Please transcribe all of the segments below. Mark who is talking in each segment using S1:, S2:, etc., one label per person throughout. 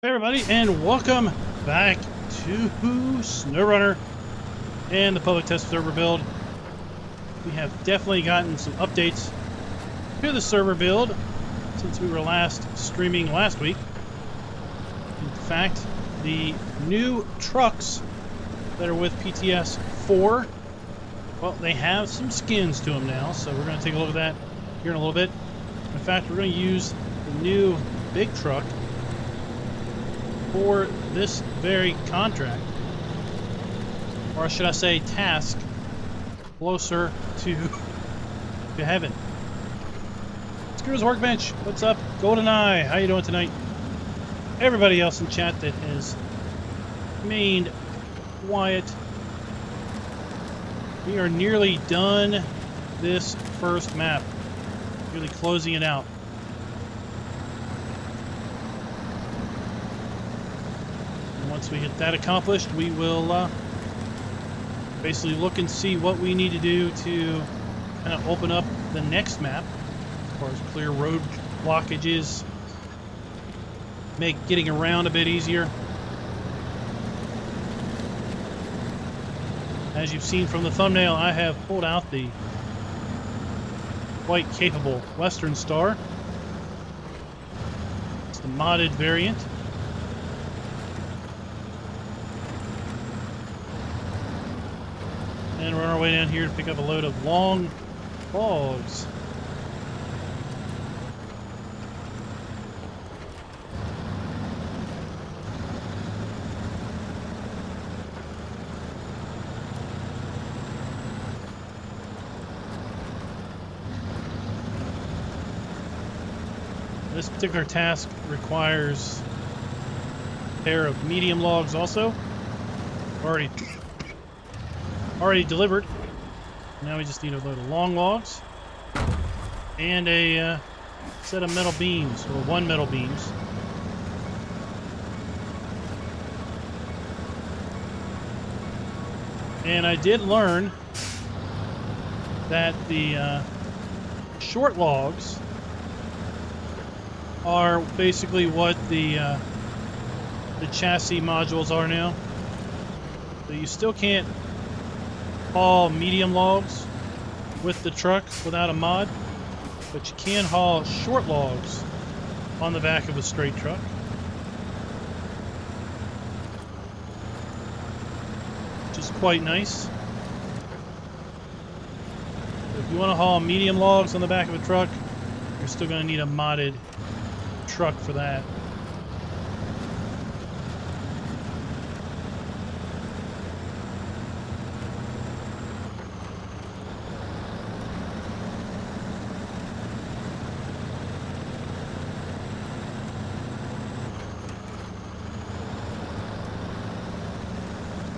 S1: Hey everybody, and welcome back to SnowRunner and the public test server build. We have definitely gotten some updates to the server build since we were last streaming last week. In fact, the new trucks that are with PTS 4, well, they have some skins to them now, so we're going to take a look at that here in a little bit. In fact, we're going to use the new big truck for this very contract, or should I say task, closer to heaven. Screws Workbench, what's up? GoldenEye, how you doing tonight? Everybody else in chat that has remained quiet. We are nearly done this first map, really closing it out. Once we get that accomplished, we will basically look and see what we need to do to kind of open up the next map as far as clear road blockages, make getting around a bit easier. As you've seen from the thumbnail, I have pulled out the quite capable Western Star. It's the modded variant. And we're on our way down here to pick up a load of long logs. This particular task requires a pair of medium logs also. Already delivered. Now we just need a load of long logs and a set of metal beams, or one metal beams. And I did learn that the short logs are basically what the chassis modules are now. So you still can't haul medium logs with the truck without a mod, but you can haul short logs on the back of a straight truck. Which is quite nice. If you want to haul medium logs on the back of a truck, you're still going to need a modded truck for that.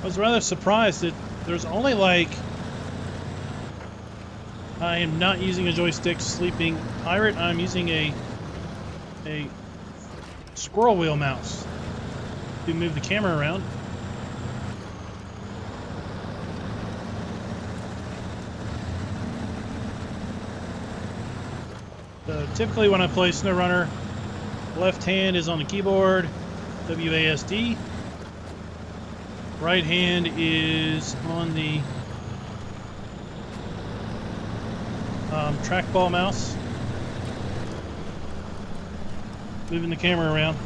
S1: I was rather surprised that there's only like, I am not using a joystick sleeping pirate, I'm using a squirrel wheel mouse to move the camera around. So typically when I play SnowRunner, left hand is on the keyboard, WASD. Right hand is on the trackball mouse, moving the camera around.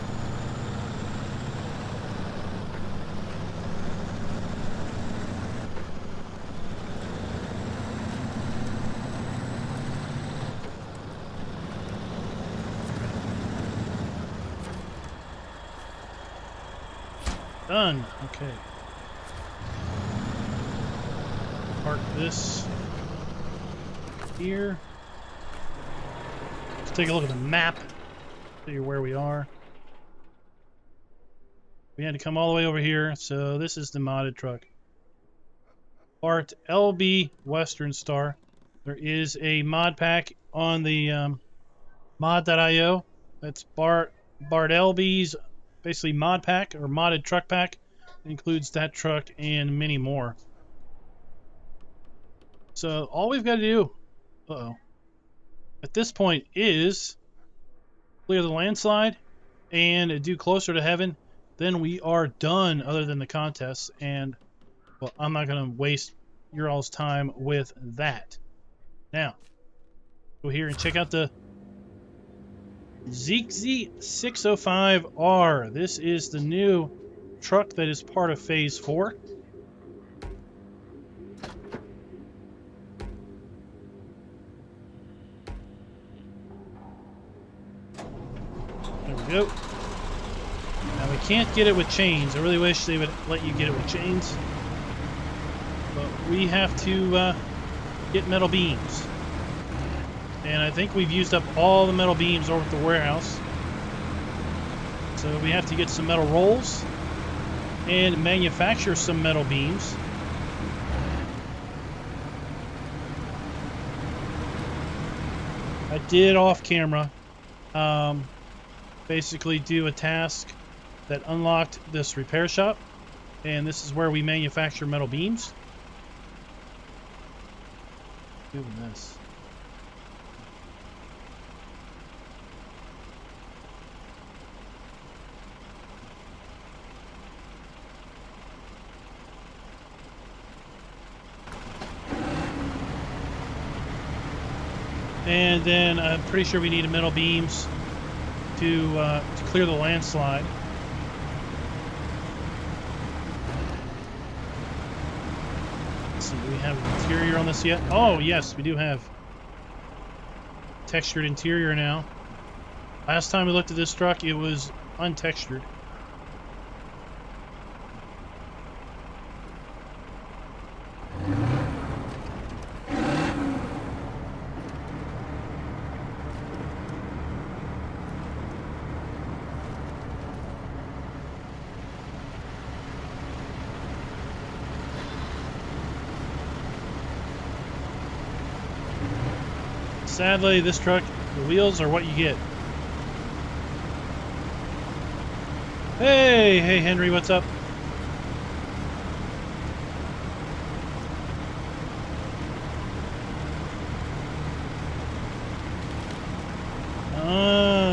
S1: Done. Okay. Park this here. Let's take a look at the map, see where we are. We had to come all the way over here, so this is the modded truck. Part LB Western Star. There is a mod pack on the mod.io. That's Bart LB's basically mod pack, or modded truck pack. It includes that truck and many more. So all we've got to do, at this point, is clear the landslide and do closer to heaven, then we are done other than the contest. And, well, I'm not going to waste your all's time with that. Now, go here and check out the ZiKZ 605R. This is the new truck that is part of Phase 4. There we go. Now we can't get it with chains. I really wish they would let you get it with chains. But we have to get metal beams. And I think we've used up all the metal beams over at the warehouse. So we have to get some metal rolls and manufacture some metal beams. I did off camera basically do a task that unlocked this repair shop, and this is where we manufacture metal beams. Doing this. And then I'm pretty sure we need metal beams to clear the landslide. Let's see, do we have an interior on this yet? Oh, yes, we do have textured interior now. Last time we looked at this truck, it was untextured. Sadly, this truck, the wheels are what you get. Hey, Henry, what's up?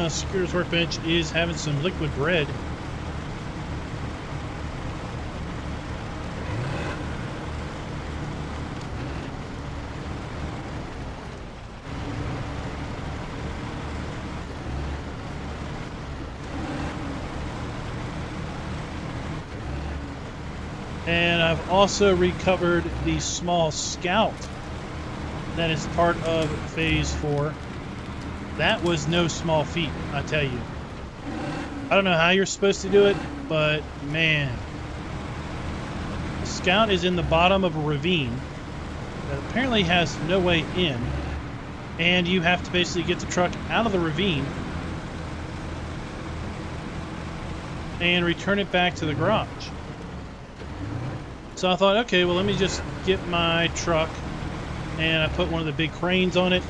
S1: Scooter's Workbench is having some liquid bread. And I've also recovered the small scout that is part of Phase 4. That was no small feat, I tell you. I don't know how you're supposed to do it, but man. The scout is in the bottom of a ravine that apparently has no way in. And you have to basically get the truck out of the ravine and return it back to the garage. So I thought, okay, well, let me just get my truck, and I put one of the big cranes on it,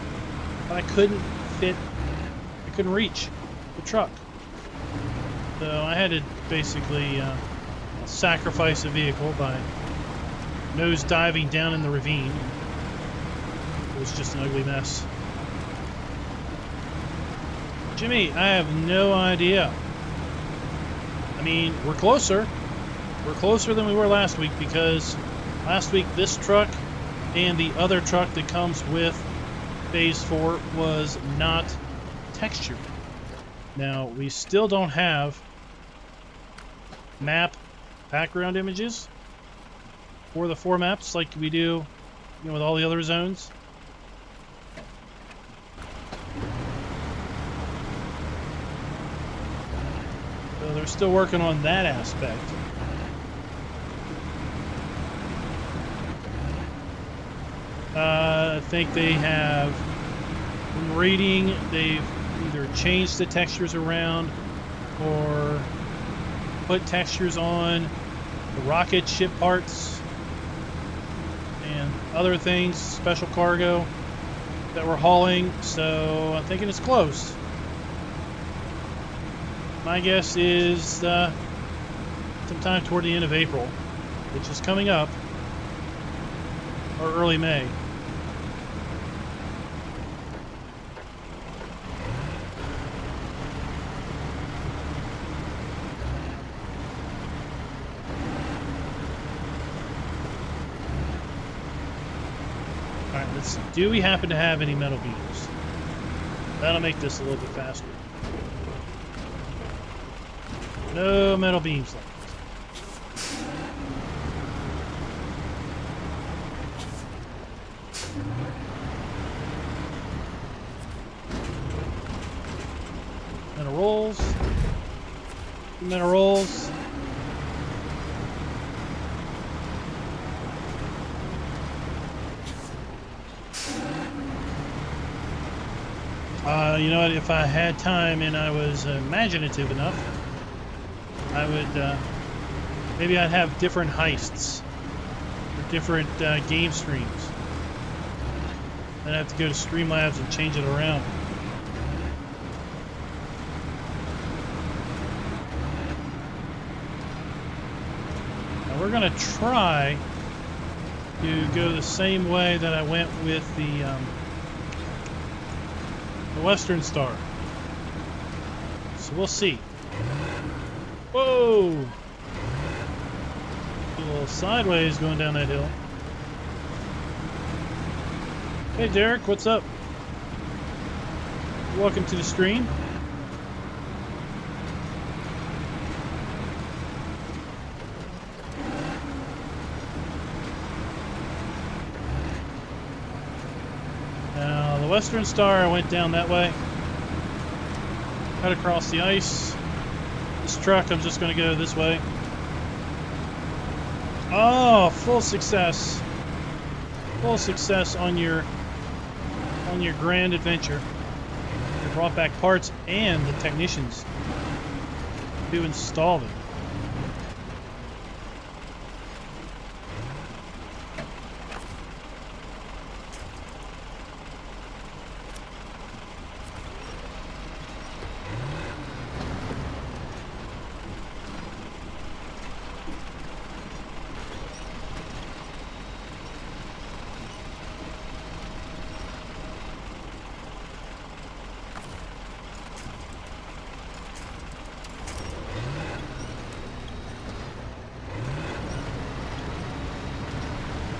S1: but I couldn't reach the truck. So I had to basically sacrifice a vehicle by nose diving down in the ravine. It was just an ugly mess. Jimmy, I have no idea. I mean, we're closer. We're closer than we were last week, because last week this truck and the other truck that comes with Phase 4 was not textured. Now, we still don't have map background images for the 4 maps like we do, with all the other zones. So they're still working on that aspect. I think they have, from reading, they've either changed the textures around or put textures on the rocket ship parts and other things, special cargo that we're hauling. So I'm thinking it's close. My guess is sometime toward the end of April, which is coming up, or early May. Let's see. Do we happen to have any metal beams? That'll make this a little bit faster. No metal beams left. Metal rolls. Metal rolls. You know what? If I had time and I was imaginative enough, I would maybe I'd have different heists or different game streams. I'd have to go to Streamlabs and change it around. Now we're gonna try to go the same way that I went with the Western Star. So we'll see. Whoa! A little sideways going down that hill. Hey Derek, what's up? Welcome to the stream. Now the Western Star, I went down that way. Cut across the ice. This truck, I'm just going to go this way. Oh, full success. Full success on your grand adventure. You brought back parts and the technicians to install them.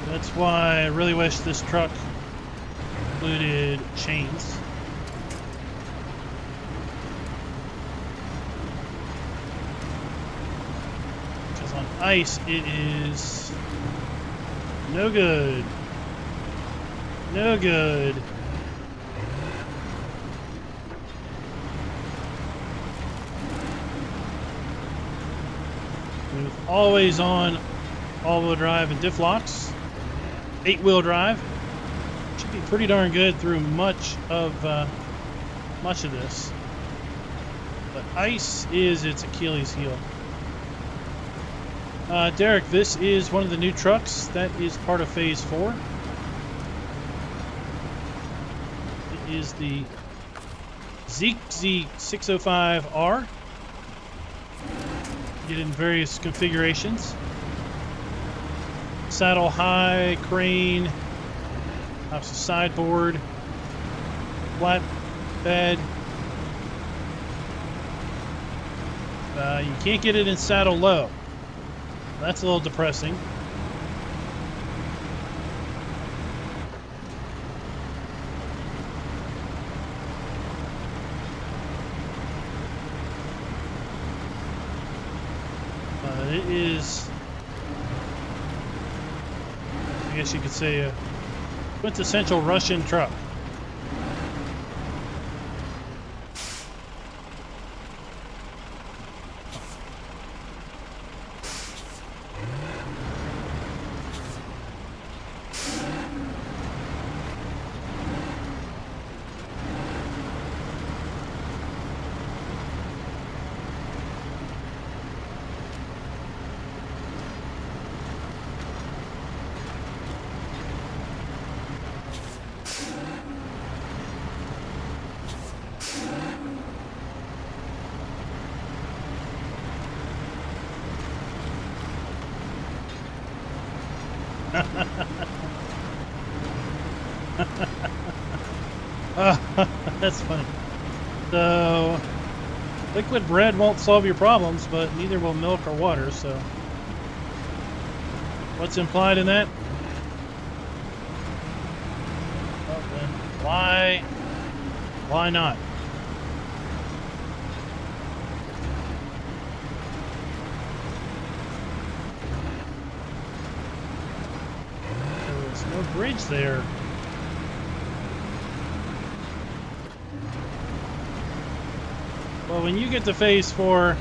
S1: That's why I really wish this truck included chains. Because on ice it is no good. No good. With always on all-wheel drive and diff locks. 8-wheel drive should be pretty darn good through much of this, but ice is its Achilles heel. Derek, this is one of the new trucks that is part of Phase 4. It is the ZiKZ 605R. Get in various configurations. Saddle high, crane, obviously sideboard, flat bed. You can't get it in saddle low. That's a little depressing. It is, I guess you could say, a quintessential Russian truck. That's funny. So, liquid bread won't solve your problems, but neither will milk or water, so. What's implied in that? Why not? There's no bridge there. Well, when you get to phase 4,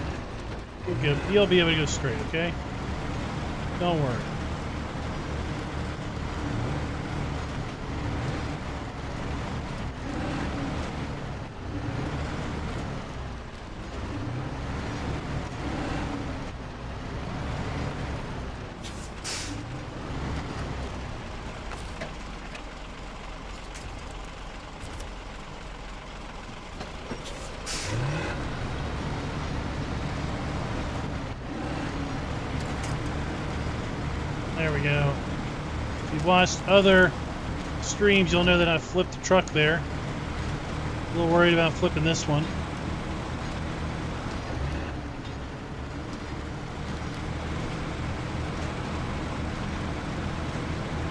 S1: you'll be able to go straight, okay? Don't worry. There we go. If you've watched other streams, you'll know that I flipped the truck there. A little worried about flipping this one.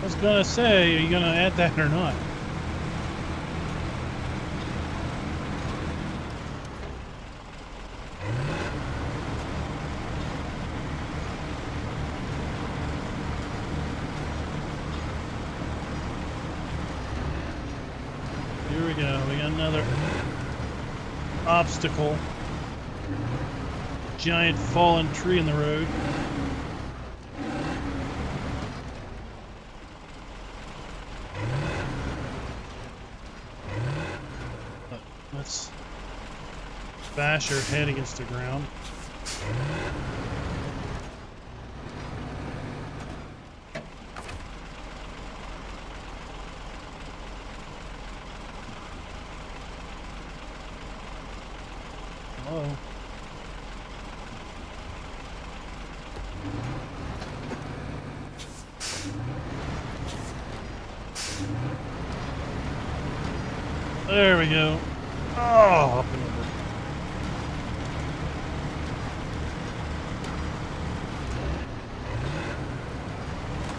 S1: I was gonna say, are you gonna add that or not? Here we go. We got another obstacle. Giant fallen tree in the road. Let's bash her head against the ground. Hello. There we go. Oh, up and over.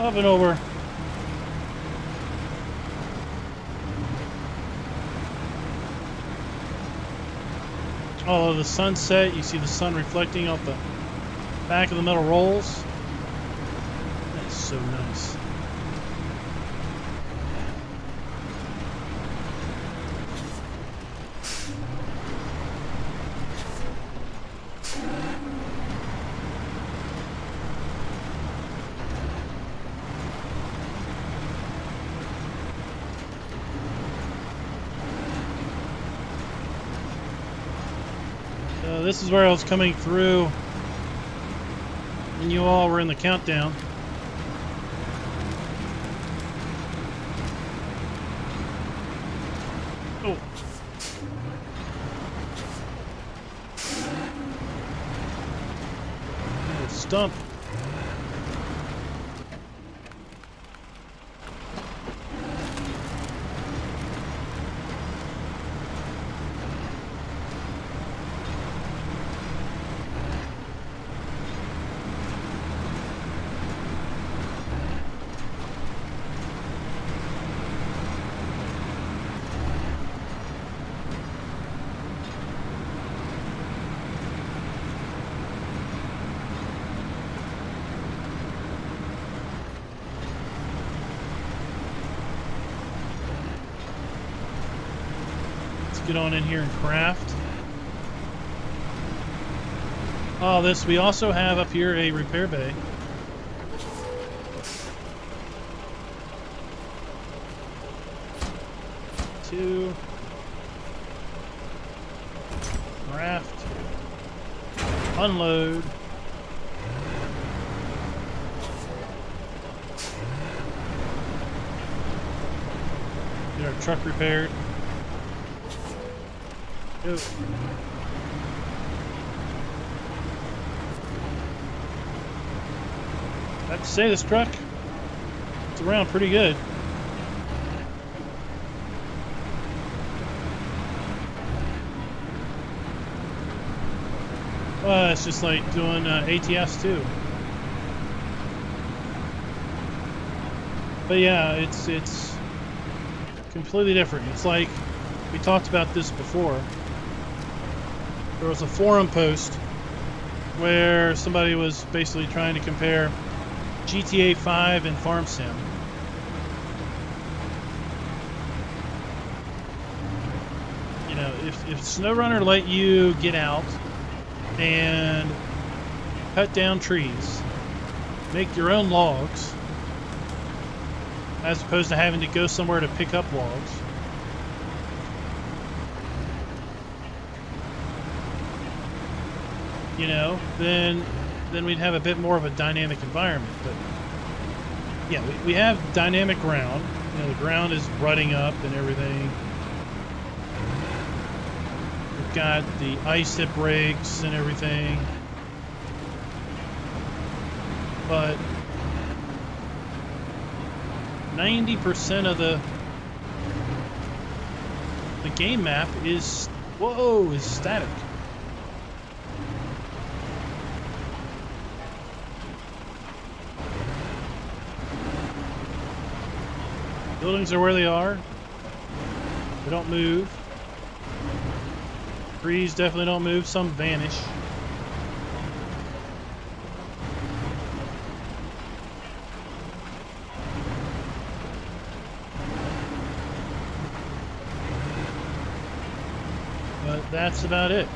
S1: Up and over. Oh, the sunset, you see the sun reflecting off the back of the metal rolls. That's so nice. This is where I was coming through when you all were in the countdown. Oh. Stump. Get on in here and craft. Oh, we also have up here a repair bay. Two. Craft. Unload. Get our truck repaired. Go. I have to say, this truck, it's around pretty good. Well, it's just like doing ATS too. But yeah, it's completely different. It's like we talked about this before. There was a forum post where somebody was basically trying to compare GTA 5 and Farm Sim. You know, if SnowRunner let you get out and cut down trees, make your own logs, as opposed to having to go somewhere to pick up logs, you know, then we'd have a bit more of a dynamic environment. But yeah, we have dynamic ground. You know, the ground is rutting up and everything. We've got the ice sip rigs and everything. But 90% of the game map is static. Buildings are where they are. They don't move. Trees definitely don't move. Some vanish. But that's about it.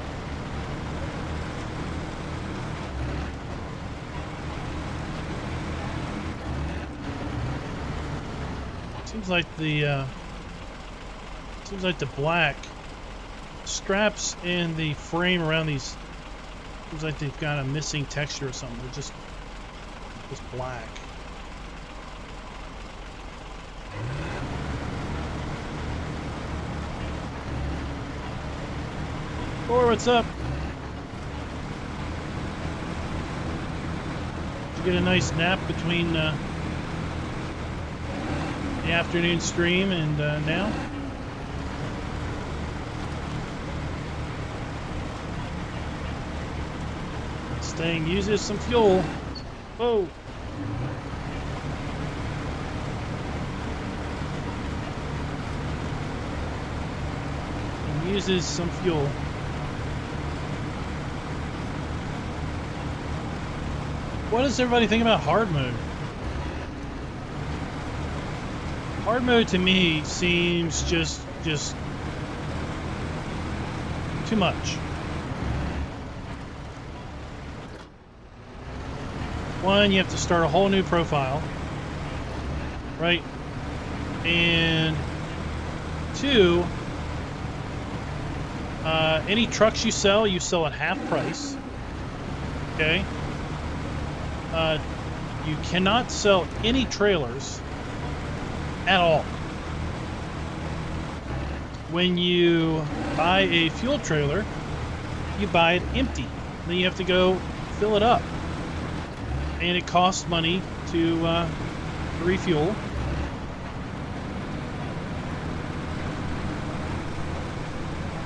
S1: Seems like the black straps and the frame around these, seems like they've got a missing texture or something. They're just black. Or what's up? Did you get a nice nap between the afternoon stream and now? This thing uses some fuel. Whoa! It uses some fuel. What does everybody think about hard mode? Hard mode to me seems just too much. One, you have to start a whole new profile, right? And two, any trucks you sell at half price. Okay. You cannot sell any trailers at all. When you buy a fuel trailer, you buy it empty. Then you have to go fill it up. And it costs money to refuel.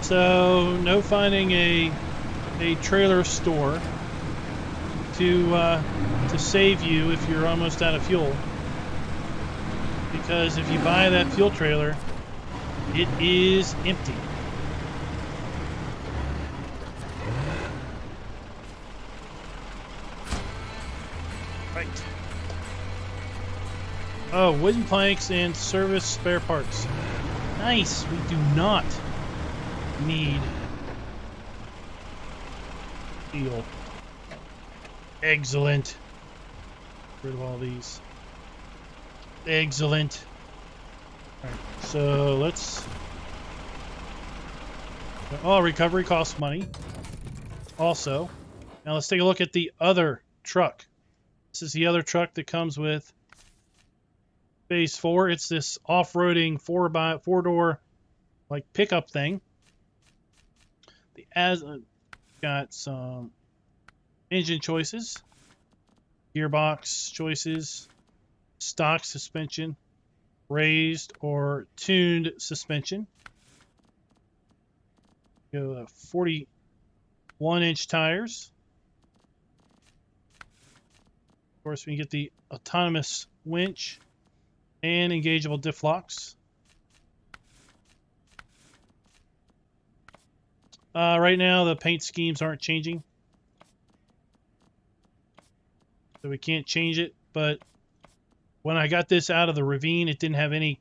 S1: So no finding a trailer store to save you if you're almost out of fuel. Because if you buy that fuel trailer, it is empty. Right. Oh, wooden planks and service spare parts. Nice. We do not need steel. Excellent. Get rid of all these. Excellent. Alright, so let's... Oh, recovery costs money. Also. Now let's take a look at the other truck. This is the other truck that comes with Phase 4. It's this off-roading 4-door like pickup thing. The Azov got some engine choices, gearbox choices, stock suspension, raised or tuned suspension. Go 41-inch tires. Of course, we can get the autonomous winch and engageable diff locks. Right now, the paint schemes aren't changing. So we can't change it, but when I got this out of the ravine, it didn't have any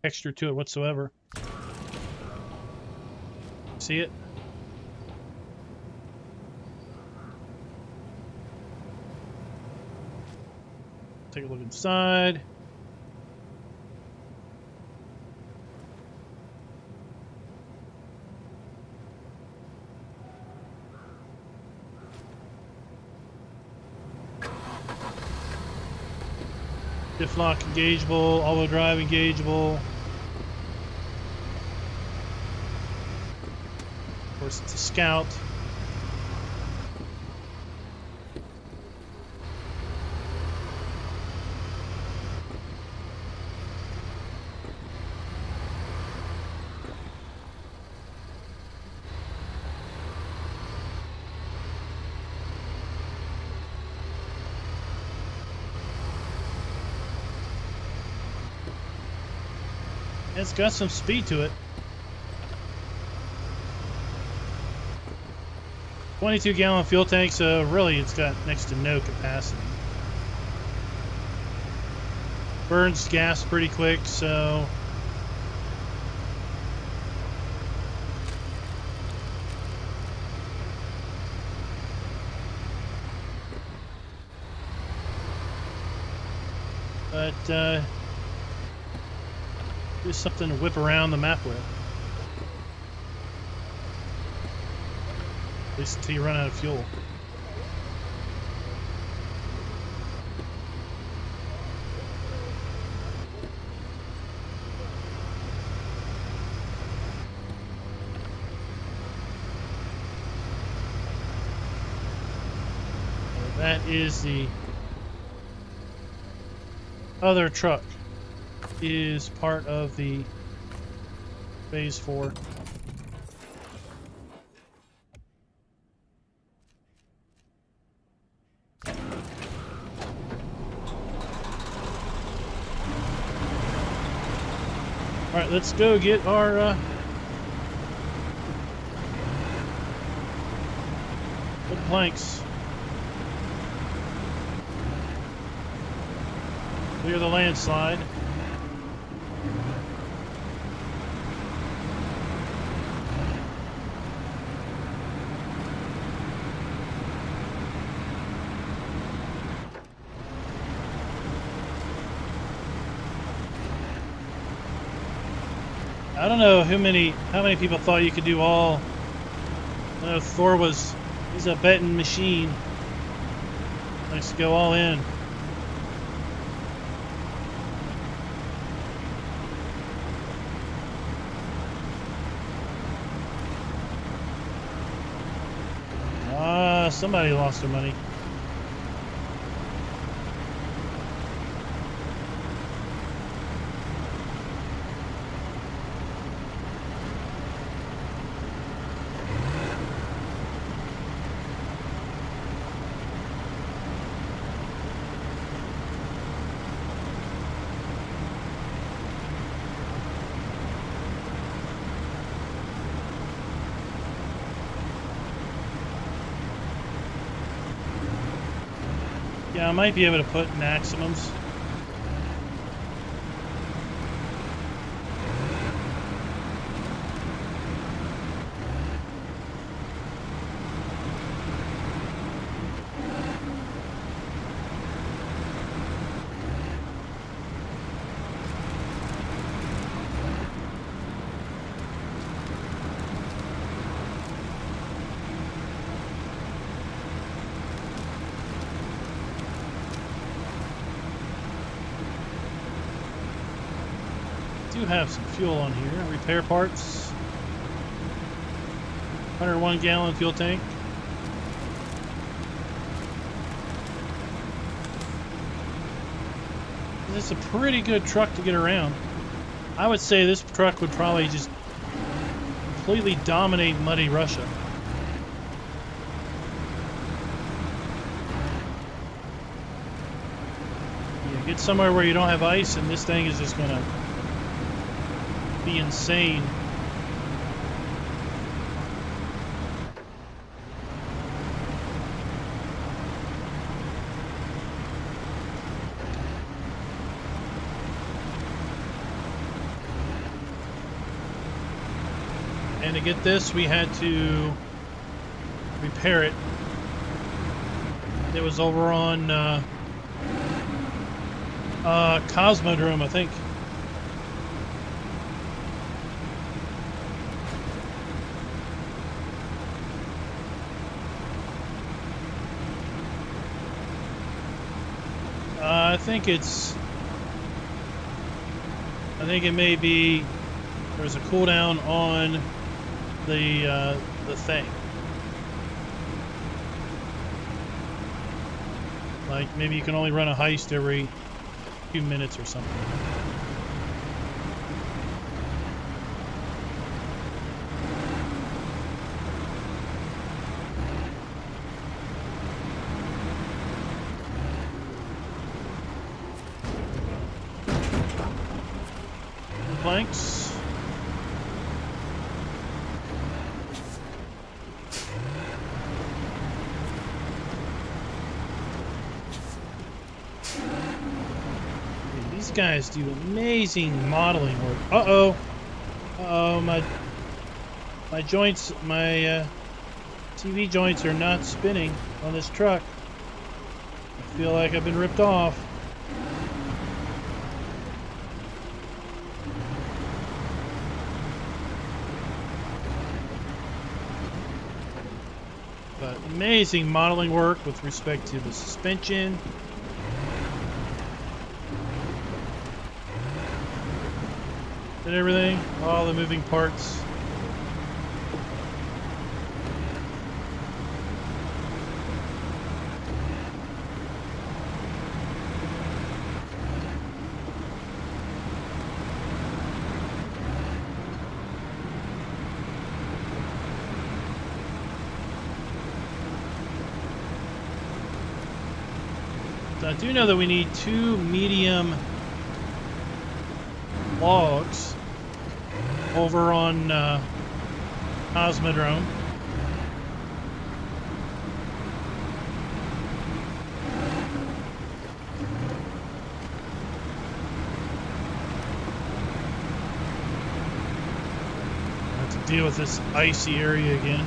S1: texture to it whatsoever. See it? Take a look inside. Diff lock engageable, all-wheel drive engageable. Of course, it's a Scout. It's got some speed to it. 22-gallon fuel tank, so really it's got next to no capacity. Burns gas pretty quick, so but just something to whip around the map with. At least until you run out of fuel. So that is the other truck. Is part of the phase 4. Alright, let's go get our planks. Clear the landslide. I don't know how many people thought you could do all. I know Thor he's a betting machine. Likes to go all in. Somebody lost their money. Yeah, I might be able to put maximums. Do have some fuel on here. Repair parts. 101 gallon fuel tank. This is a pretty good truck to get around. I would say this truck would probably just completely dominate muddy Russia. You get somewhere where you don't have ice and this thing is just gonna be insane. And to get this, we had to repair it. It was over on Cosmodrome, I think. I think it may be. There's a cooldown on the thing. Like maybe you can only run a heist every few minutes or something. Planks. These guys do amazing modeling work. Uh-oh, my joints, my TV joints are not spinning on this truck. I feel like I've been ripped off. But amazing modeling work with respect to the suspension. And everything, all the moving parts. So I do know that we need 2 medium logs over on Cosmodrome. I have to deal with this icy area again.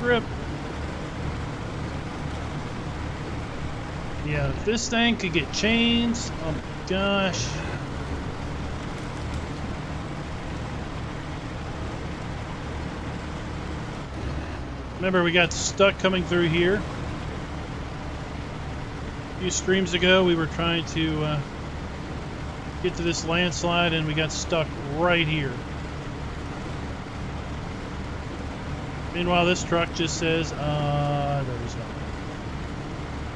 S1: Grip. Yeah, if this thing could get chains, oh my gosh. Remember, we got stuck coming through here. A few streams ago, we were trying to get to this landslide and we got stuck right here. Meanwhile, this truck just says, there's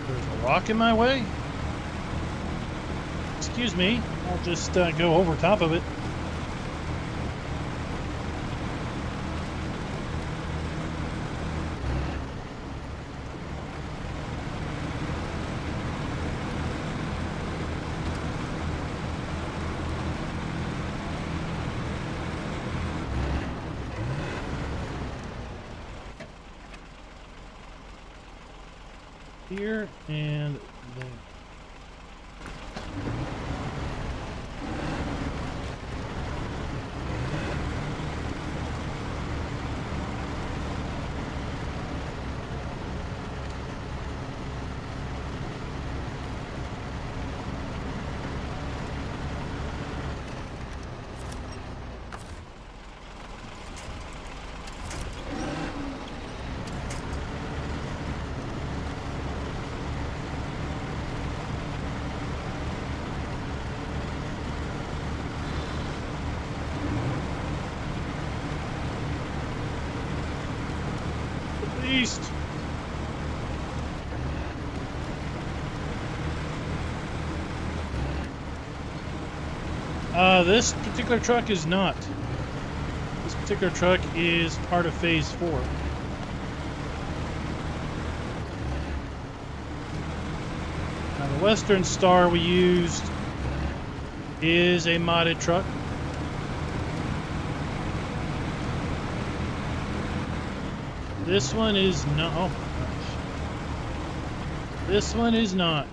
S1: a rock in my way? Excuse me, I'll just go over top of it. Here and there. This particular truck is not. This particular truck is part of Phase 4. Now, the Western Star we used is a modded truck. This one is not. Oh my gosh. This one is not.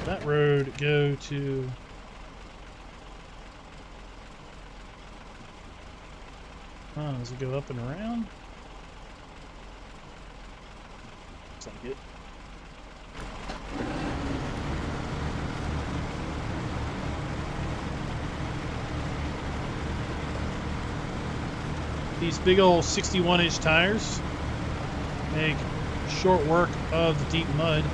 S1: That road go to. Oh, does it go up and around? Looks like it. These big old 61-inch tires make short work of the deep mud.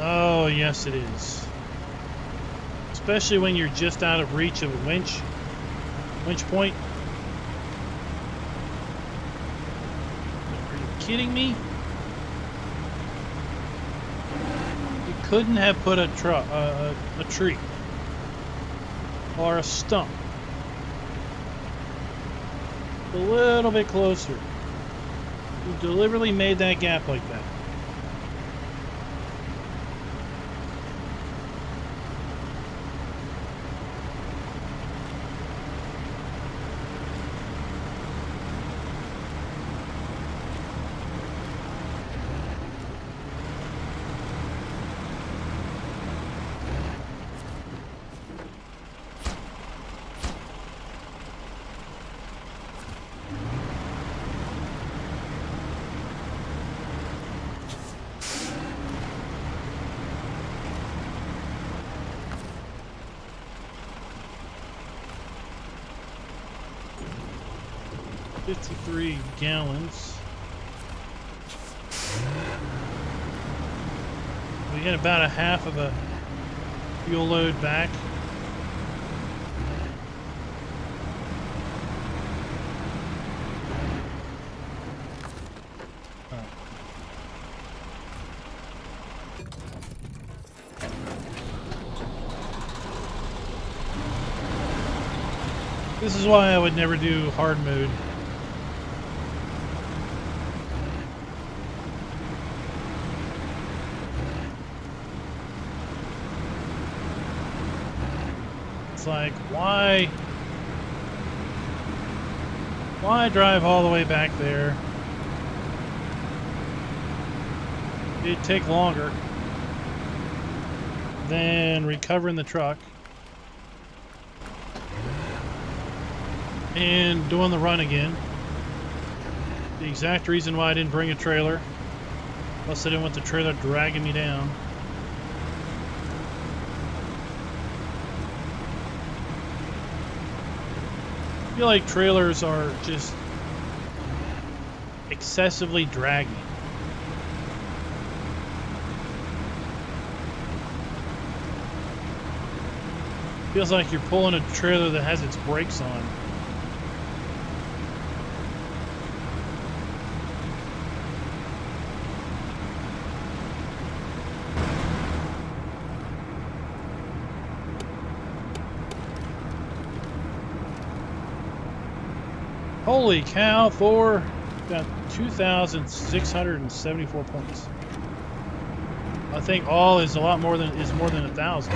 S1: Oh, yes it is. Especially when you're just out of reach of a winch point. Are you kidding me? You couldn't have put a tree or a stump a little bit closer. You deliberately made that gap like that. $53 gallons. We get about a half of a fuel load back. This is why I would never do hard mode. It's like, why drive all the way back there? It'd take longer than recovering the truck and doing the run again. The exact reason why I didn't bring a trailer, plus I didn't want the trailer dragging me down. I feel like trailers are just excessively draggy. Feels like you're pulling a trailer that has its brakes on. Holy cow, Thor got 2,674 points. I think all is a lot more than 1,000.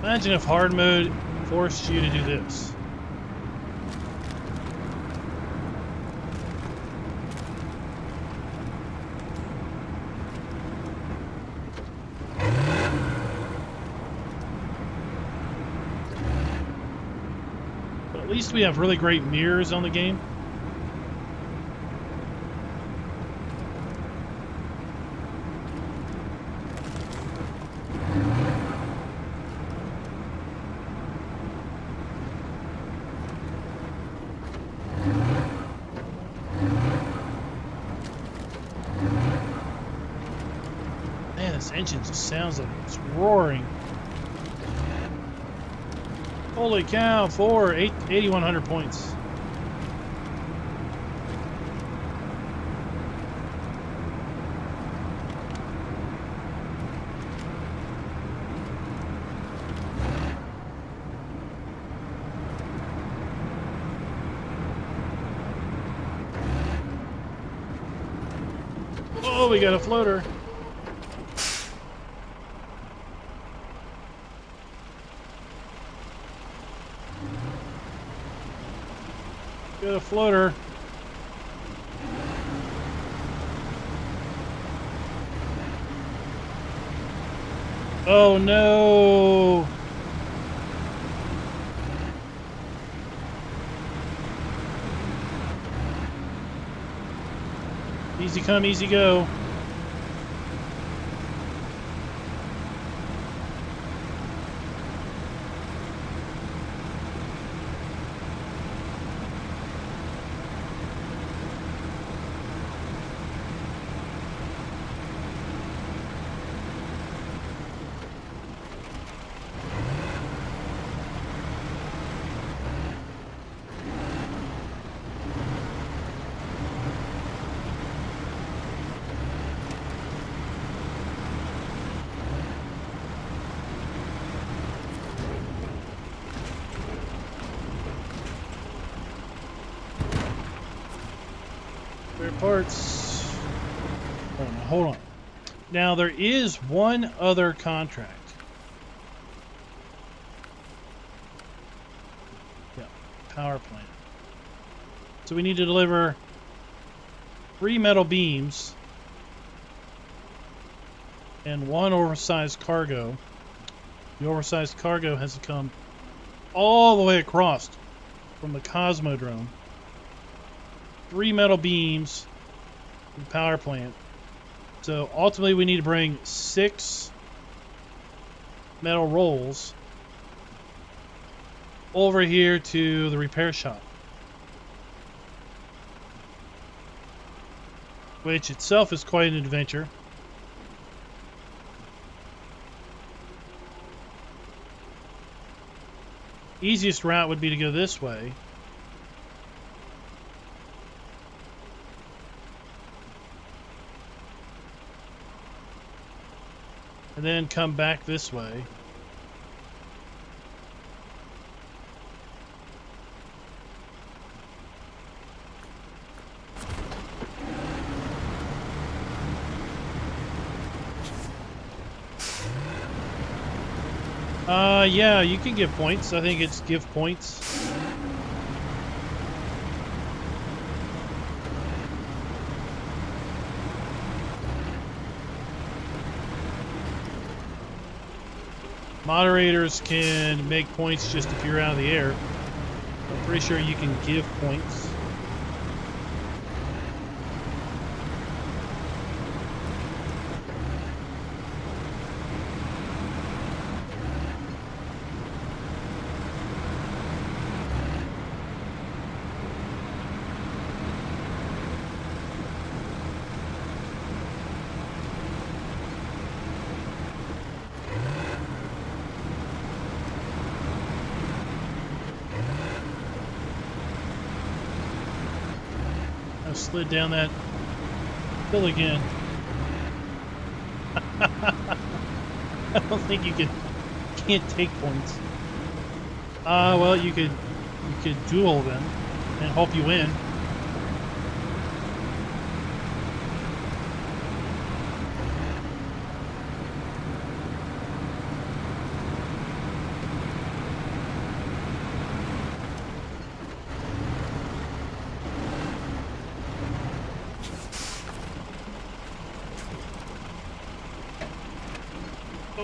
S1: Imagine if hard mode forced you to do this. But at least we have really great mirrors on the game. Engine just sounds like it's roaring. Holy cow, 8,100 points. Oh, we got a floater. Got a floater. Oh no! Easy come, easy go. Parts. Oh, no, hold on. Now there is one other contract. Yeah, power plant. So we need to deliver 3 metal beams and 1 oversized cargo. The oversized cargo has to come all the way across from the Cosmodrome. 3 metal beams from the power plant. So ultimately we need to bring 6 metal rolls over here to the repair shop, which itself is quite an adventure. Easiest route would be to go this way. And then come back this way. Yeah, you can give points. I think it's give points. Moderators can make points just if you're out of the air. I'm pretty sure you can give points. Slid down that hill again. I don't think you can't take points. Well, you could duel them and hope you win.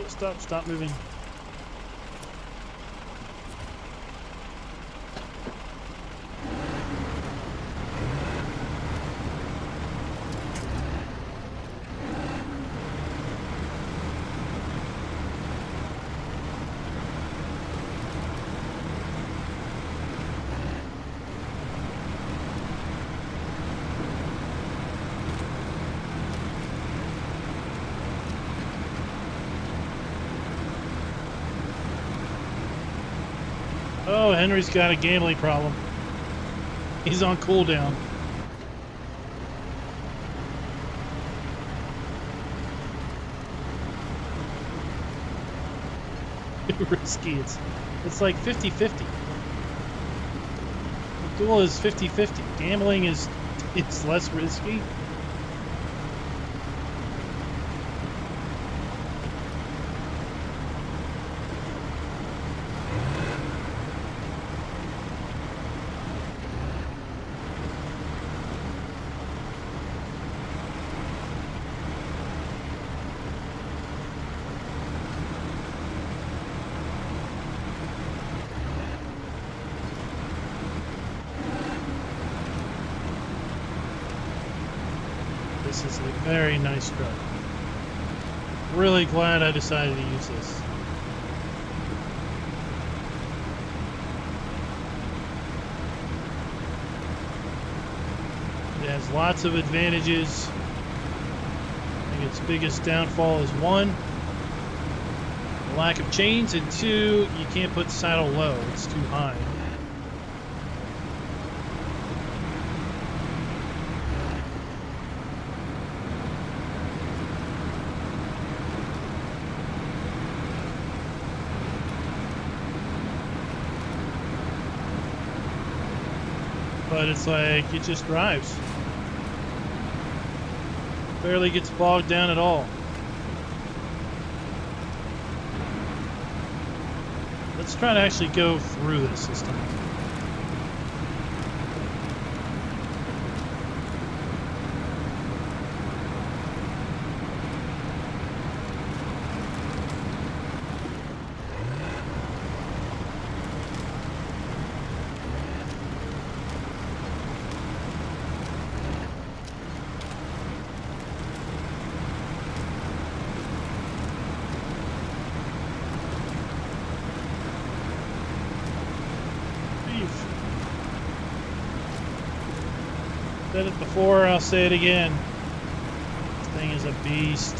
S1: Oh, stop moving. Oh, Henry's got a gambling problem. He's on cooldown. Risky. It's like 50-50. The duel is 50-50. Gambling it's less risky. This is a very nice truck. Really glad I decided to use this. It has lots of advantages. I think its biggest downfall is one, the lack of chains, and two, you can't put the saddle low, it's too high. But it's like, it just drives. Barely gets bogged down at all. Let's try to actually go through this time. Said it before, I'll say it again. This thing is a beast.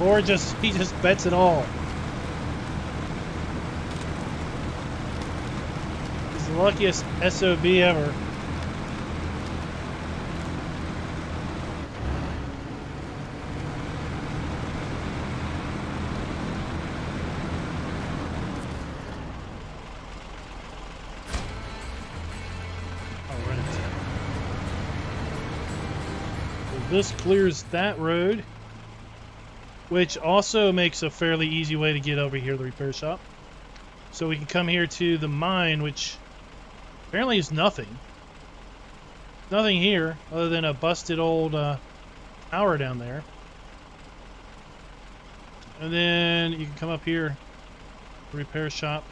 S1: Or he just bets it all. He's the luckiest SOB ever. This clears that road, which also makes a fairly easy way to get over here to the repair shop. So we can come here to the mine, which apparently is nothing. Nothing here other than a busted old tower down there. And then you can come up here, repair shop.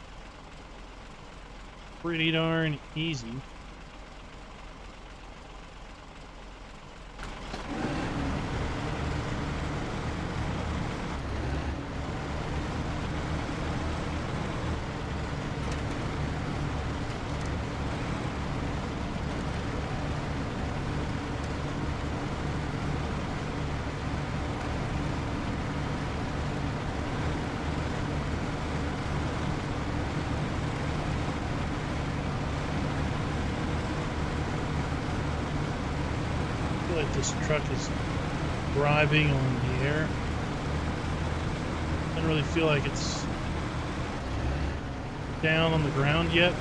S1: Pretty darn easy. This truck is driving on the air. Doesn't really feel like it's down on the ground yet.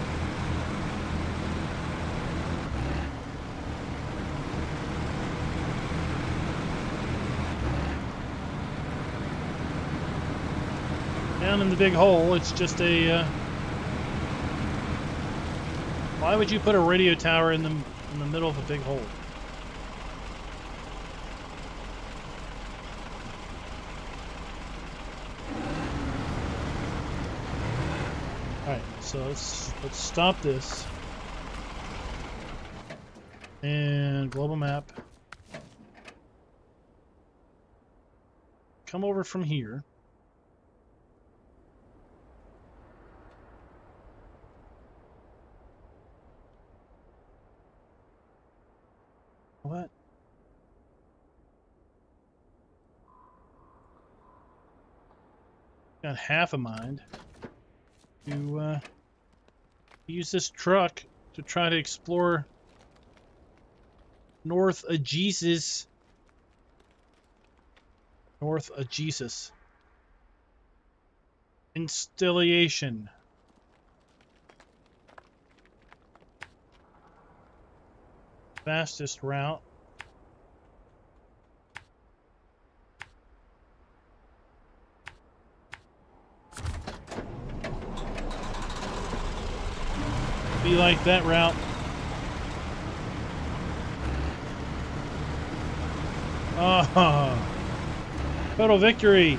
S1: Down in the big hole, it's just a why would you put a radio tower in the middle of a big hole? So let's stop this. And global map. Come over from here. What? Got half a mind to use this truck to try to explore North Aegis. North Aegis. Installation. Fastest route. Be like that route. Ah, total victory.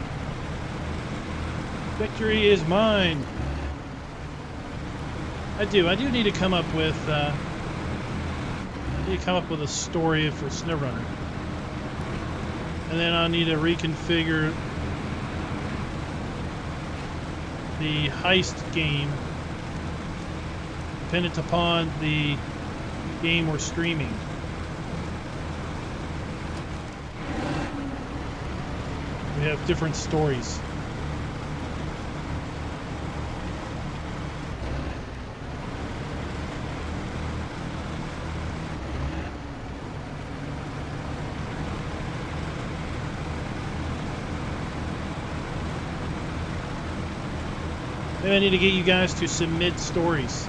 S1: Victory is mine. I do need to come up with a story for SnowRunner. And then I'll need to reconfigure the heist game dependent upon the game we're streaming. We have different stories. Maybe I need to get you guys to submit stories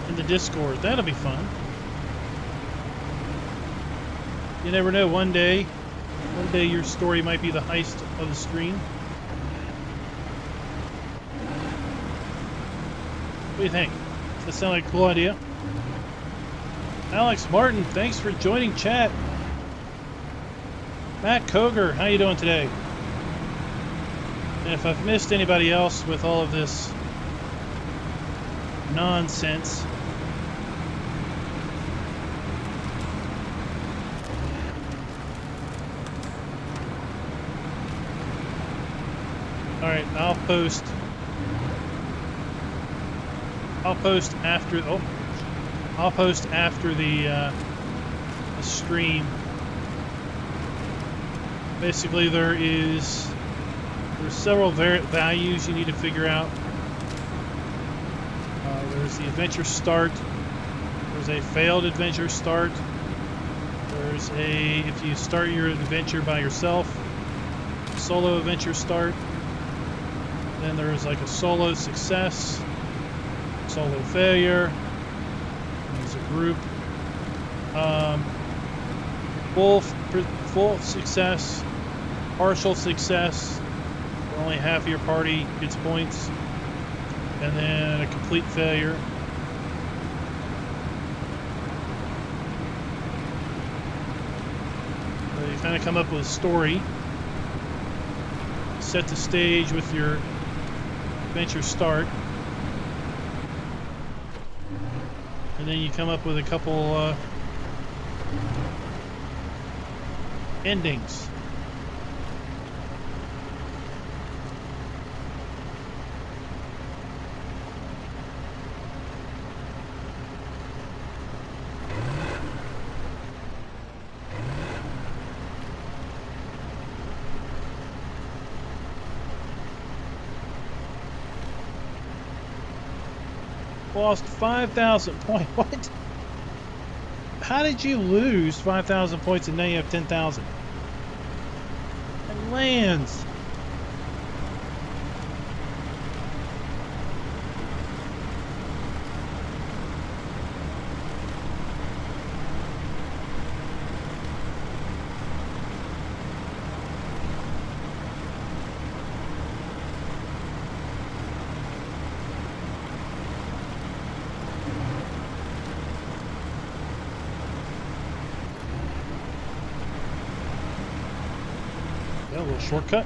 S1: in the Discord. That'll be fun. You never know, one day your story might be the heist of the stream. What do you think? Does that sound like a cool idea? Alex Martin, thanks for joining chat. Matt Koger, how you doing today? And if I've missed anybody else with all of this nonsense, all right, I'll post after the stream. Basically, there's several values you need to figure out. There's the adventure start. There's a failed adventure start. There's if you start your adventure by yourself, solo adventure start. Then there's like a solo success, solo failure. There's a group. Full success, partial success. Only half of your party gets points, and then a complete failure. So you kind of come up with a story, set the stage with your adventure start, and then you come up with a couple endings. Lost 5,000 points. What? How did you lose 5,000 points and now you have 10,000? And lands. Shortcut.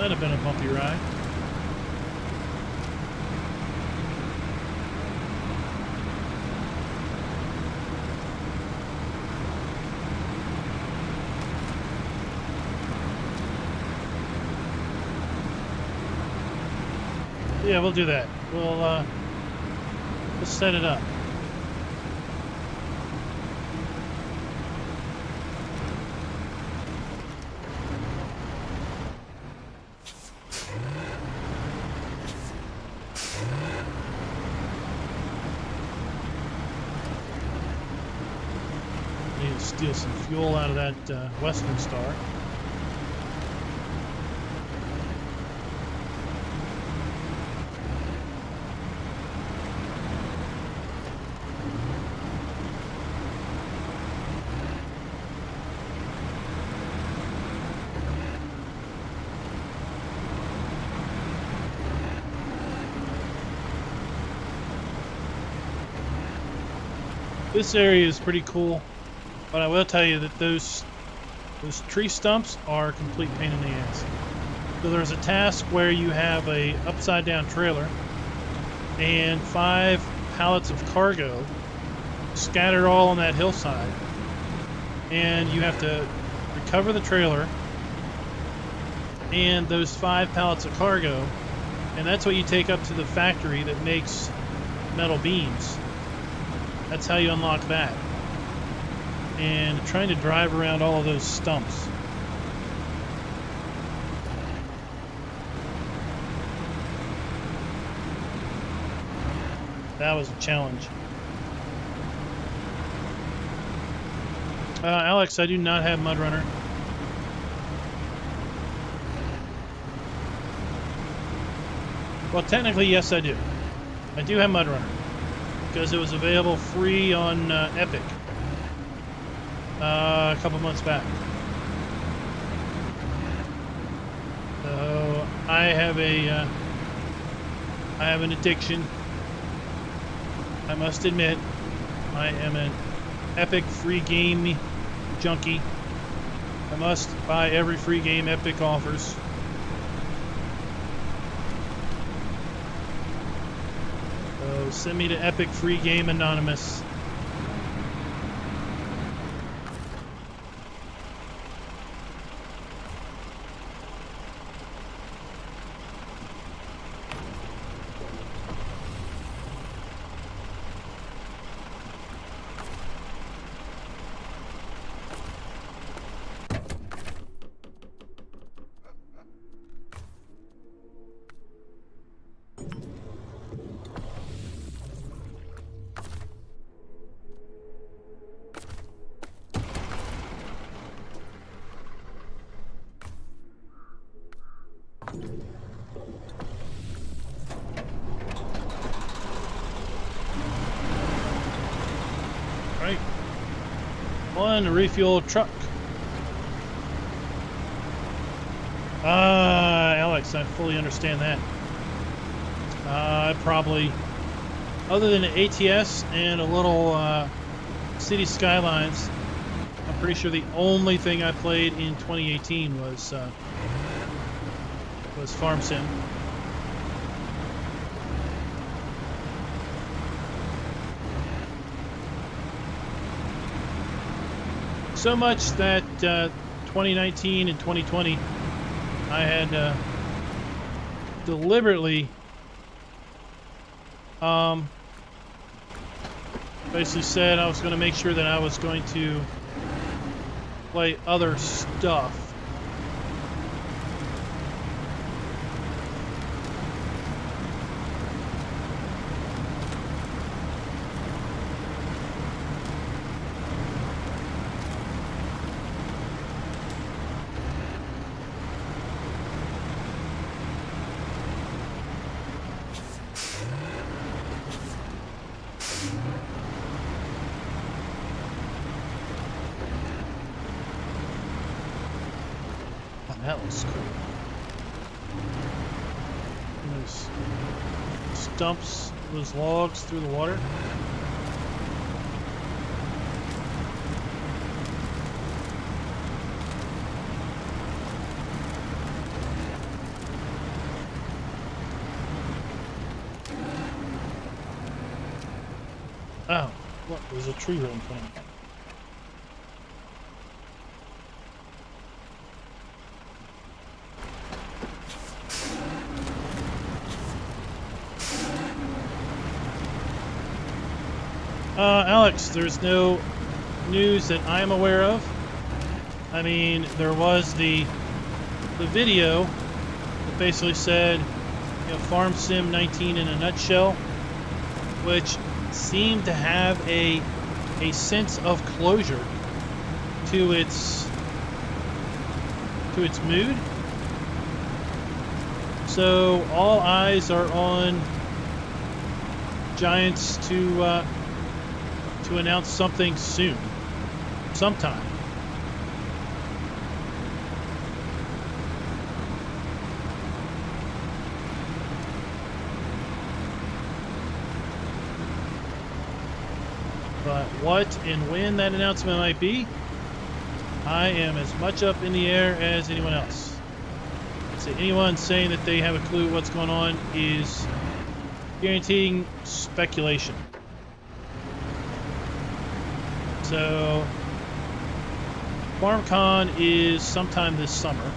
S1: That'd have been a bumpy ride. Yeah, we'll do that. We'll set it up. Need to steal some fuel out of that Western Star. This area is pretty cool, but I will tell you that those tree stumps are a complete pain in the ass. So there's a task where you have a upside down trailer and 5 pallets of cargo scattered all on that hillside, and you have to recover the trailer and those 5 pallets of cargo, and that's what you take up to the factory that makes metal beams. That's how you unlock that. And trying to drive around all of those stumps. That was a challenge. Alex, I do not have Mud Runner. Well, technically, yes, I do. I do have Mud Runner, because it was available free on Epic a couple months back. So I have an addiction. I must admit, I am an Epic free game junkie. I must buy every free game Epic offers. So send me to Epic Free Game Anonymous. Right. On a refuel truck. Alex, I fully understand that. I probably, other than the ATS and a little City Skylines, I'm pretty sure the only thing I played in 2018 was Farm Sim. So much that 2019 and 2020, I had deliberately basically said I was going to make sure that I was going to play other stuff. That looks cool. And those stumps, those logs through the water. What? There's a tree right in front of me. Alex, there's no news that I'm aware of. I mean, there was the video that basically said, you know, Farm Sim 19 in a nutshell, which seemed to have a sense of closure to its mood. So all eyes are on Giants to announce something soon, sometime. But what and when that announcement might be, I am as much up in the air as anyone else. So anyone saying that they have a clue what's going on is guaranteeing speculation. So, FarmCon is sometime this summer.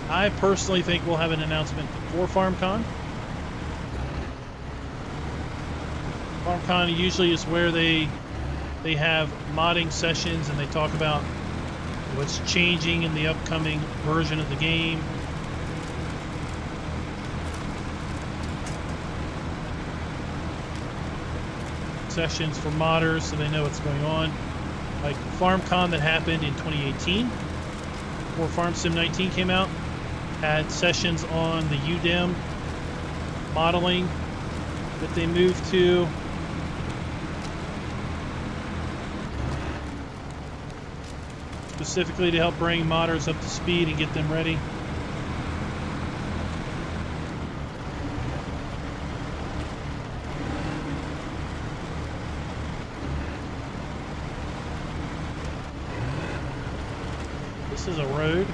S1: I personally think we'll have an announcement before FarmCon. FarmCon usually is where they have modding sessions and they talk about what's changing in the upcoming version of the game. Sessions for modders so they know what's going on. Like FarmCon that happened in 2018, before Farm Sim 19 came out, had sessions on the UDEM modeling that they moved to. Specifically to help bring modders up to speed and get them ready. This is a road.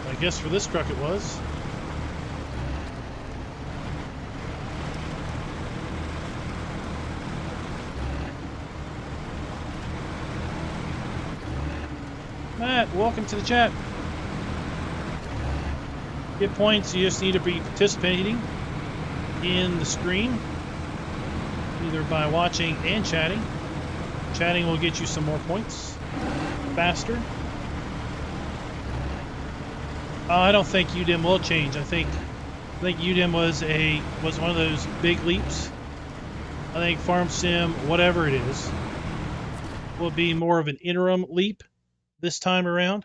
S1: I guess for this truck it was. Matt, welcome to the chat. Get points, you just need to be participating in the stream, either by watching and chatting. Chatting will get you some more points faster. I don't think UDEM will change. I think UDEM was one of those big leaps. I think Farm Sim, whatever it is, will be more of an interim leap this time around.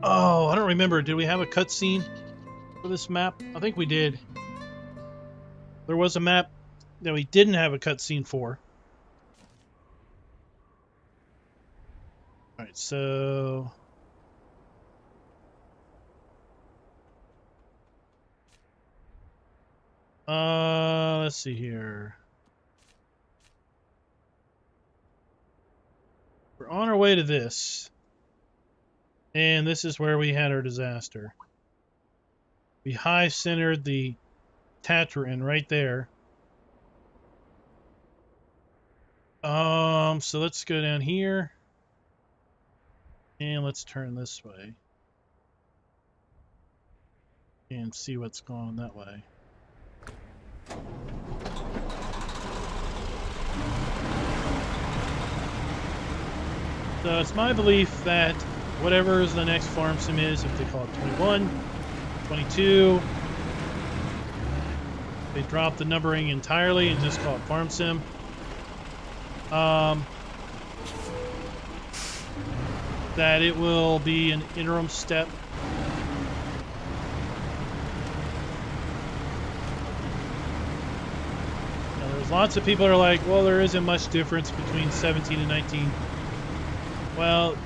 S1: Oh, I don't remember. Did we have a cutscene for this map? I think we did. There was a map that we didn't have a cutscene for. All right, so let's see here. We're on our way to this. And this is where we had our disaster. We high centered the Tatarin right there. So let's go down here. And let's turn this way. And see what's going on that way. So it's my belief that whatever the next Farm Sim is, if they call it 21, 22, they drop the numbering entirely and just call it Farm Sim. That it will be an interim step. Now, there's lots of people that are like, well, there isn't much difference between 17 and 19. Well,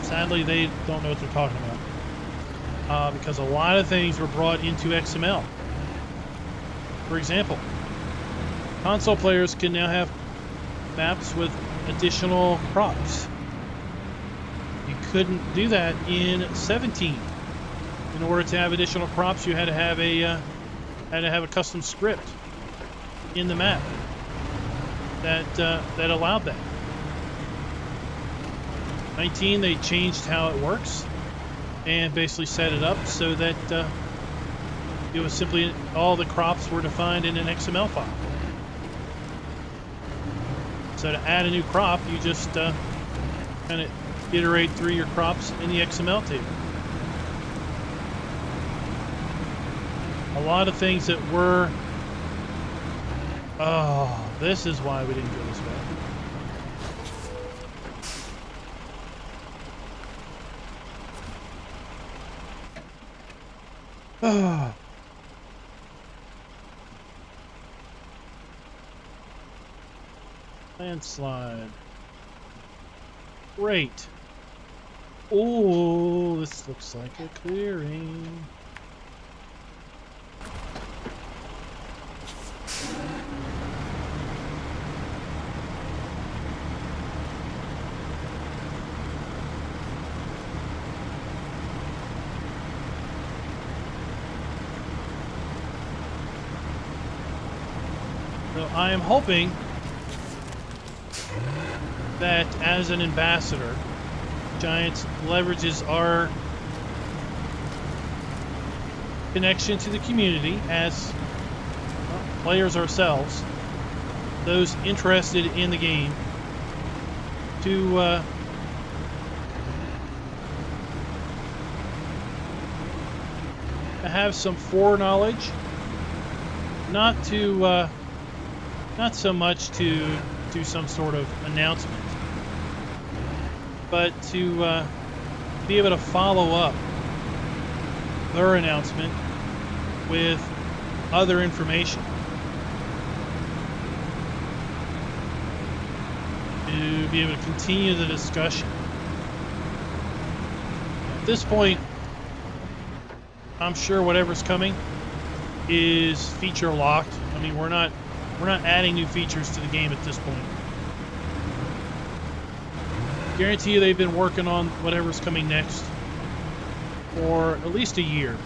S1: sadly, they don't know what they're talking about. Because a lot of things were brought into XML. For example, console players can now have maps with additional crops. You couldn't do that in 17. In order to have additional crops, you had to have a custom script in the map that allowed that. 19, they changed how it works and basically set it up so that it was simply all the crops were defined in an XML file. So to add a new crop, you just kind of iterate through your crops in the XML table. A lot of things that were... Oh, this is why we didn't go this way. Oh. Landslide. Great. Oh, this looks like a clearing. So I am hoping that as an ambassador, Giants leverages our connection to the community as players ourselves, those interested in the game, to have some foreknowledge, not so much to do some sort of announcement, but to be able to follow up their announcement with other information, to be able to continue the discussion. At this point, I'm sure whatever's coming is feature locked. I mean, we're not adding new features to the game at this point. Guarantee you they've been working on whatever's coming next for at least a year.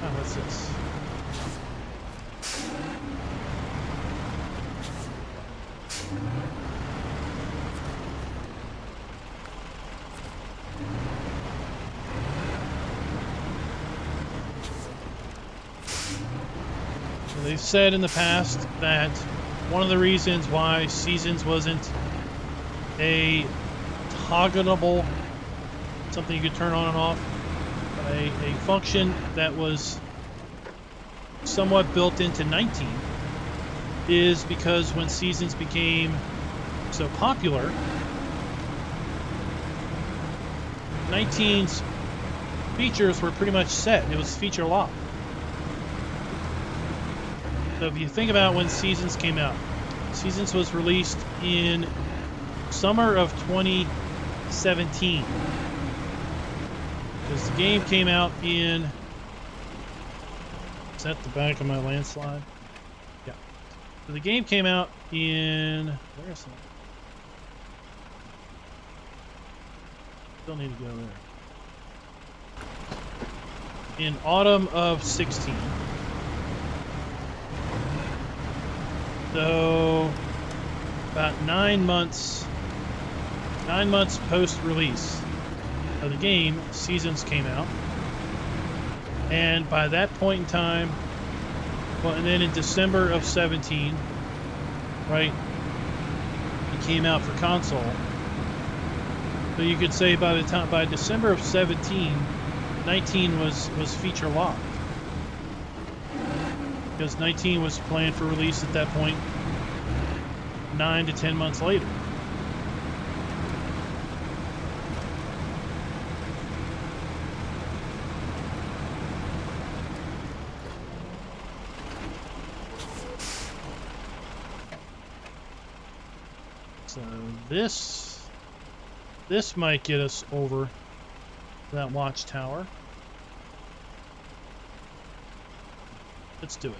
S1: Oh, what's this? They've said in the past that one of the reasons why Seasons wasn't a toggleable, something you could turn on and off, a function that was somewhat built into 19, is because when Seasons became so popular, 19's features were pretty much set. It was feature locked. So if you think about when Seasons came out, Seasons was released in summer of 2017. Because the game came out in... Is that the back of my landslide? Yeah. So the game came out in... Where is that? Still need to go there. In autumn of 16. So, about 9 months post-release of the game, Seasons came out. And by that point in time, well, and then in December of 17, right, it came out for console. So you could say by December of 17, 19 was feature locked. Because 19 was planned for release at that point 9 to 10 months later. So this might get us over that watchtower. Let's do it.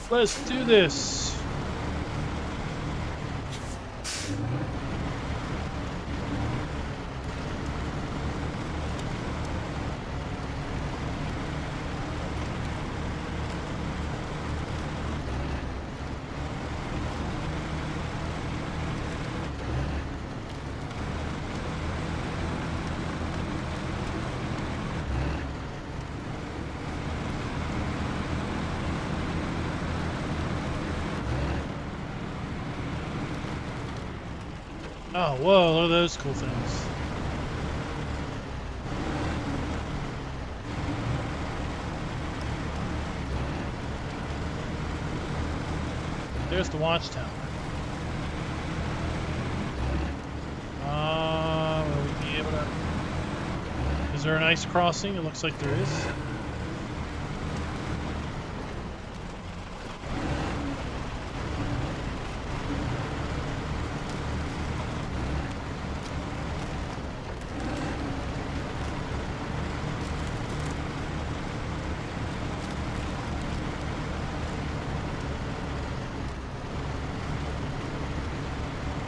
S1: Let's do this. Oh, whoa, look at those cool things. There's the watchtower. Will we be able to... Is there an ice crossing? It looks like there is.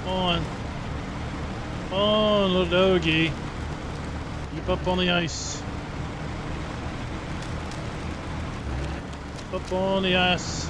S1: Come on, little doggy. Keep up on the ice. Keep up on the ice.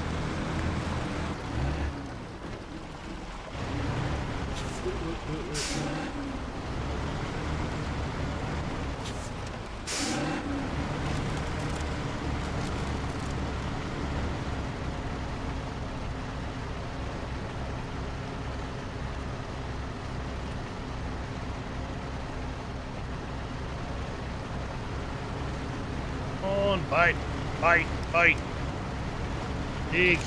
S1: Bite, bite, bite. Dig.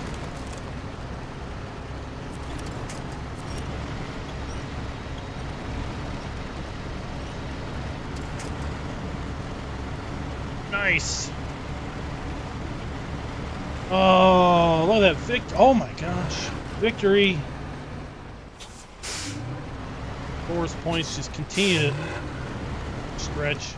S1: Nice. Oh, look at that oh my gosh. Victory. Force points just continue to stretch.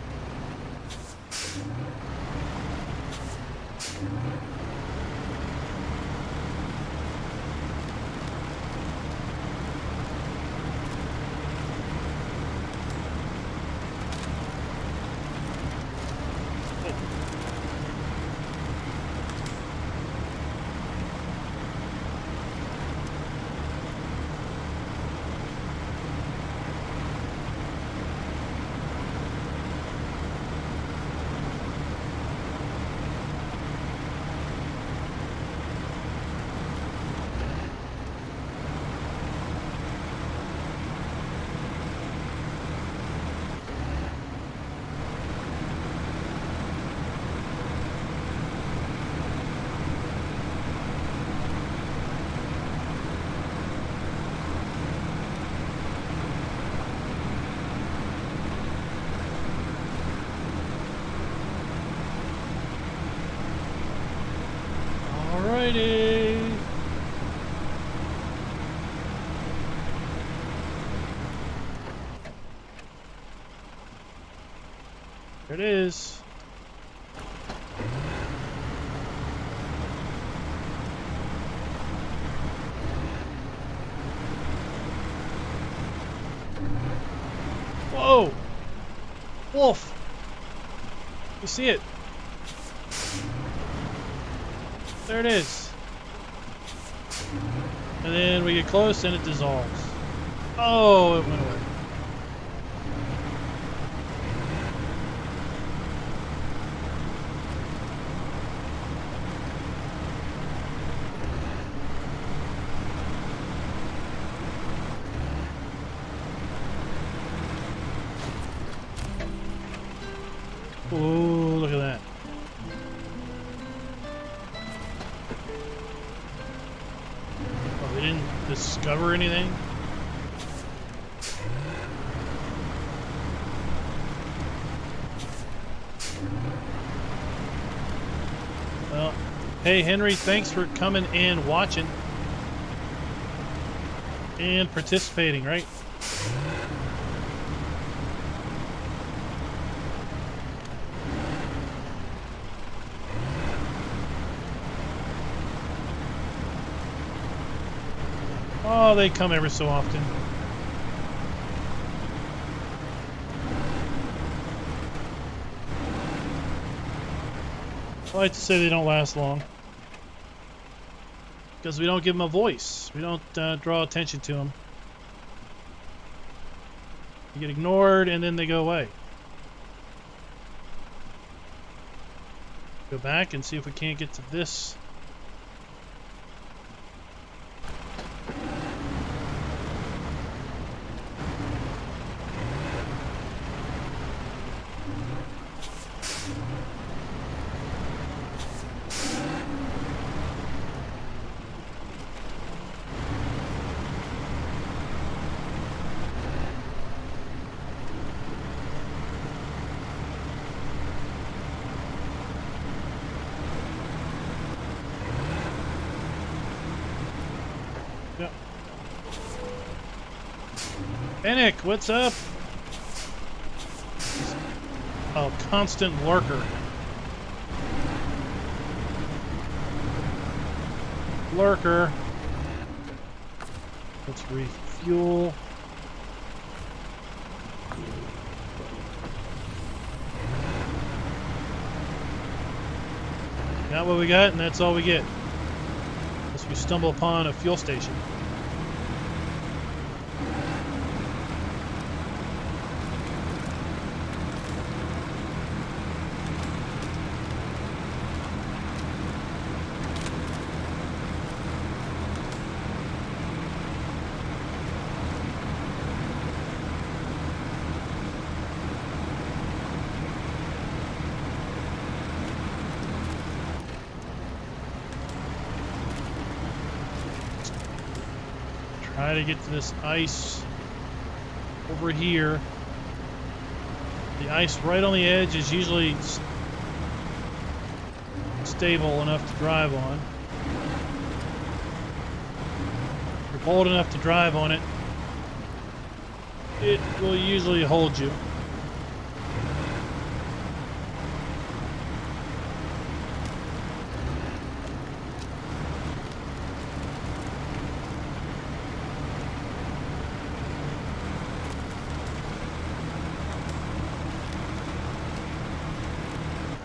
S1: Alrighty. There it is. Whoa! Wolf! You see it? There it is. And then we get close and it dissolves. Oh, it went away. Oh, look at that. Oh, we didn't discover anything? Well, hey Henry, thanks for coming and watching. And participating, right? Oh, they come ever so often. I like to say they don't last long. Because we don't give them a voice. We don't draw attention to them. They get ignored and then they go away. Go back and see if we can't get to this. Yep. Panic, what's up? Oh, constant lurker. Lurker. Let's refuel. Got what we got, and that's all we get. Unless we stumble upon a fuel station. Try to get to this ice over here. The ice right on the edge is usually stable enough to drive on. If you're bold enough to drive on it, it will usually hold you.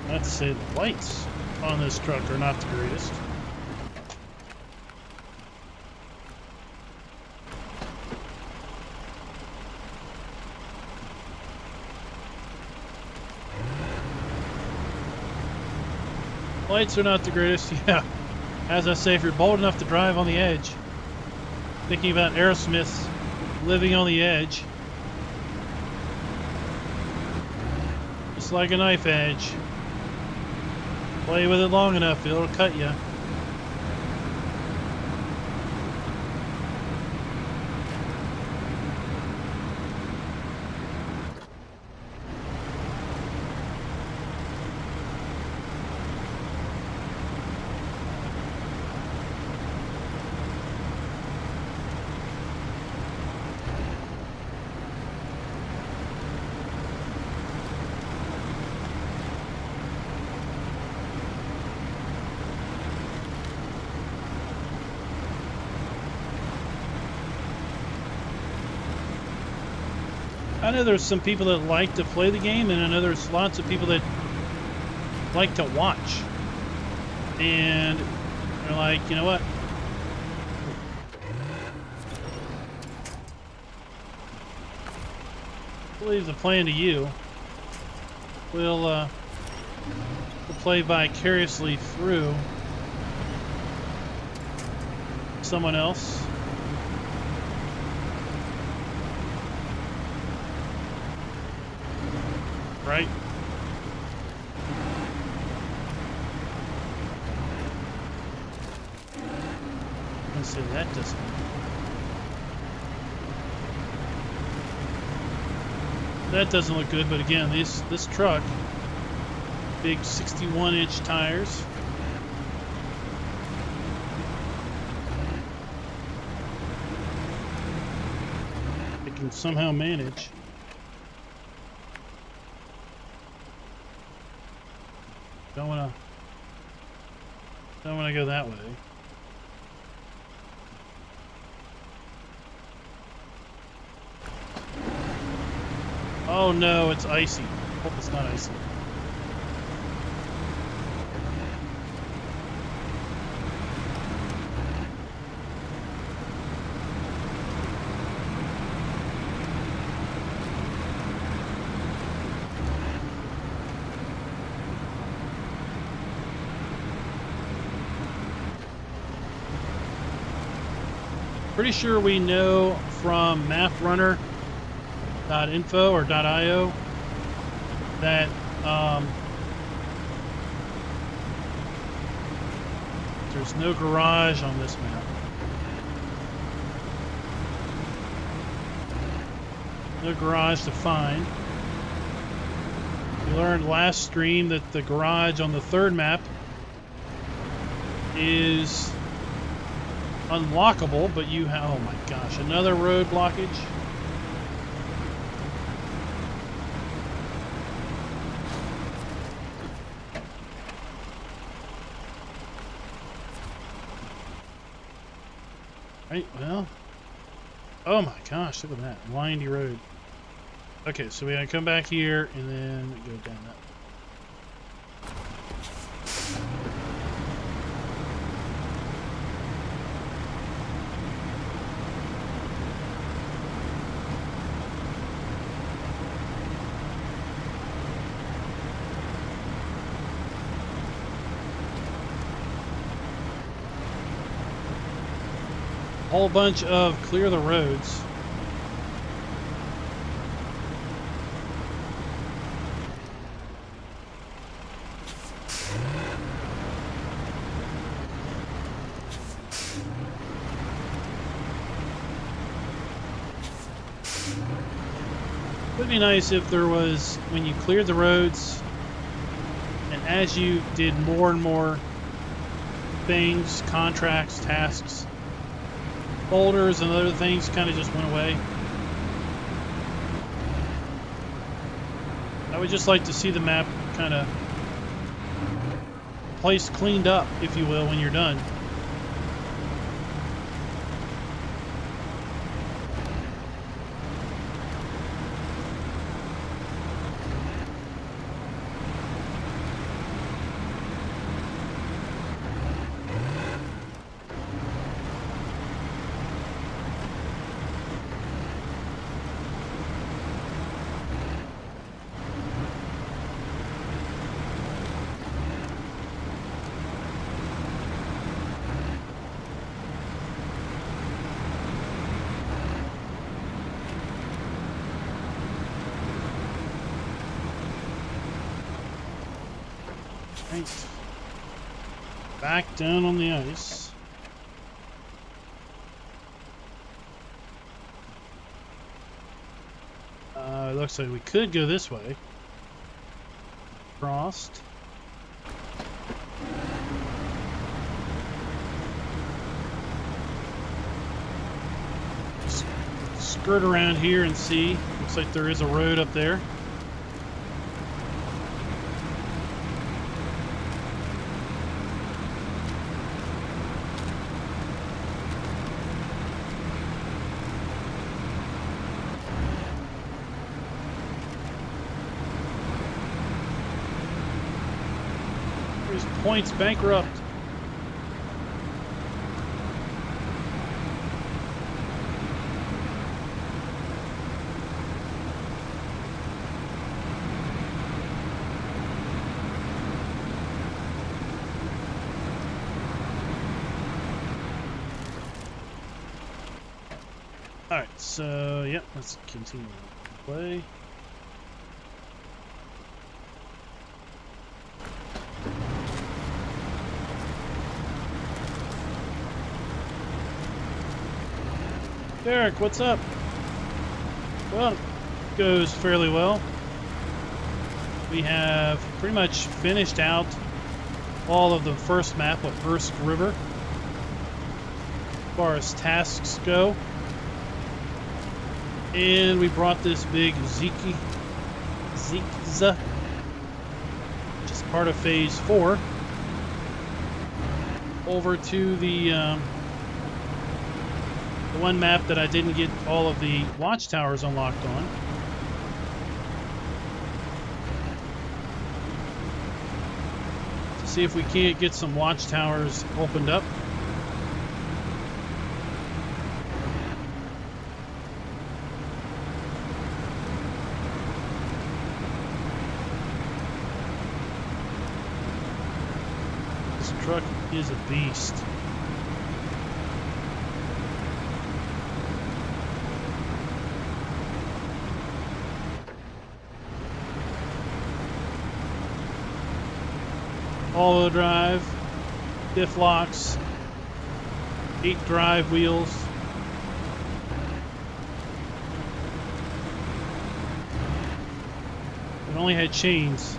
S1: I'd say the lights on this truck are not the greatest. Lights are not the greatest, yeah. As I say, if you're bold enough to drive on the edge, thinking about Aerosmith's Living on the Edge, just like a knife edge. Play with it long enough, it'll cut you. I know there's some people that like to play the game, and I know there's lots of people that like to watch. And they're like, you know what? I'll leave the plan to you. We'll play vicariously through someone else. Right? Let's see, that doesn't look good, but again, this truck, big 61-inch tires. somehow manage. Don't wanna go that way. Oh no, it's icy. Hope it's not icy. Pretty sure we know from maprunner.info or .io that there's no garage on this map. No garage to find. We learned last stream that the garage on the third map is unlockable, but you have, oh my gosh, another road blockage. Right, well, oh my gosh, look at that, windy road. Okay, so we gotta come back here and then go down that. Whole bunch of clear the roads. Would be nice if there was, when you cleared the roads and as you did more and more things, contracts, tasks, boulders and other things kind of just went away. I would just like to see the map kind of place cleaned up, if you will, when you're done. Right. Back down on the ice. It looks like we could go this way. Crossed. Skirt around here and see. Looks like there is a road up there. Points bankrupt. All right, so yeah, let's continue to play. Derek, what's up? Well, it goes fairly well. We have pretty much finished out all of the first map with Urska River as far as tasks go. And we brought this big ZiKZ, which is part of Phase 4, over to the one map that I didn't get all of the watchtowers unlocked on. To see if we can't get some watchtowers opened up. Truck is a beast. All-wheel drive, diff locks, 8 drive wheels. It only had chains.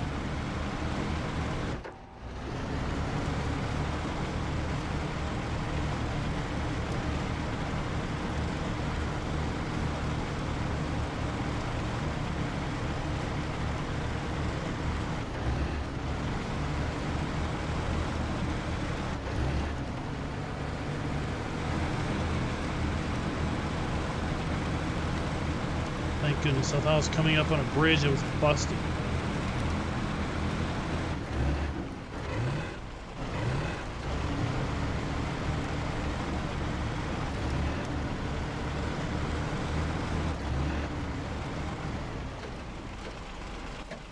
S1: Thank goodness. I thought I was coming up on a bridge that was busted.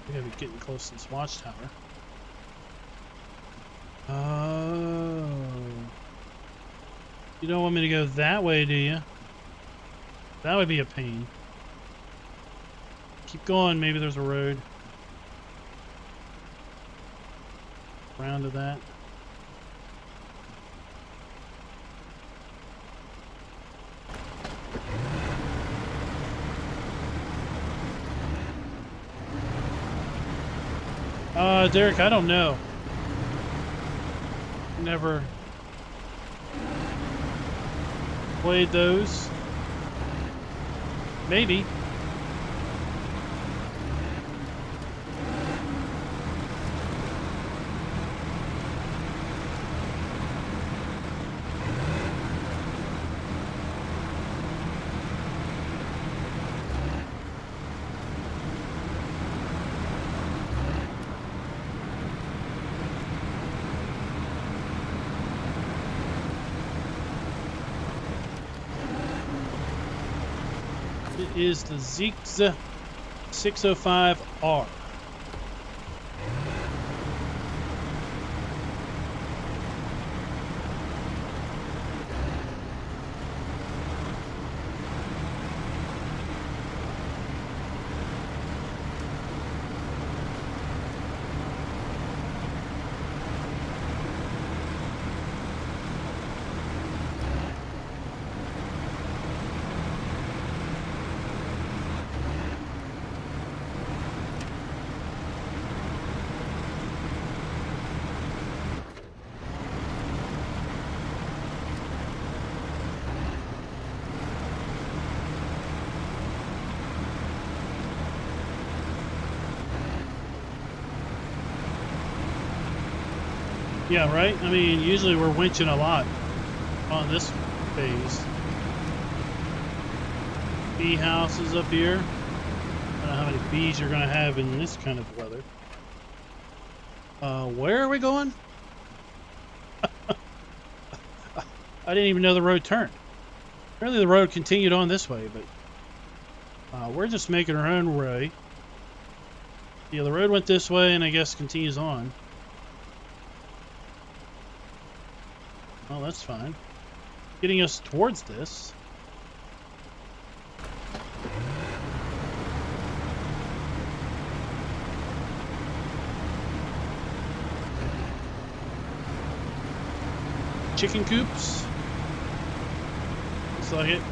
S1: We gotta be getting close to this watchtower. Oh. You don't want me to go that way, do you? That would be a pain. Keep going, maybe there's a road. Around to that. Derek, I don't know. Never played those. Maybe. It is the ZiKZ 605R. Yeah, right? I mean, usually we're winching a lot on this phase. Bee houses up here. I don't know how many bees you're going to have in this kind of weather. Where are we going? I didn't even know the road turned. Apparently the road continued on this way, but we're just making our own way. Yeah, the road went this way and I guess continues on. Oh, that's fine. Getting us towards this. Chicken coops. Looks like it.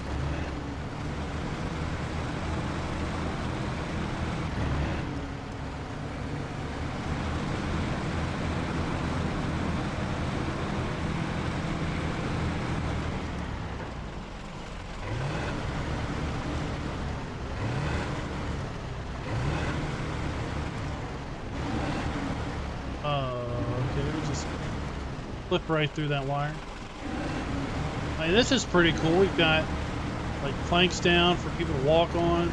S1: Flip right through that wire. Hey, this is pretty cool. We've got like planks down for people to walk on.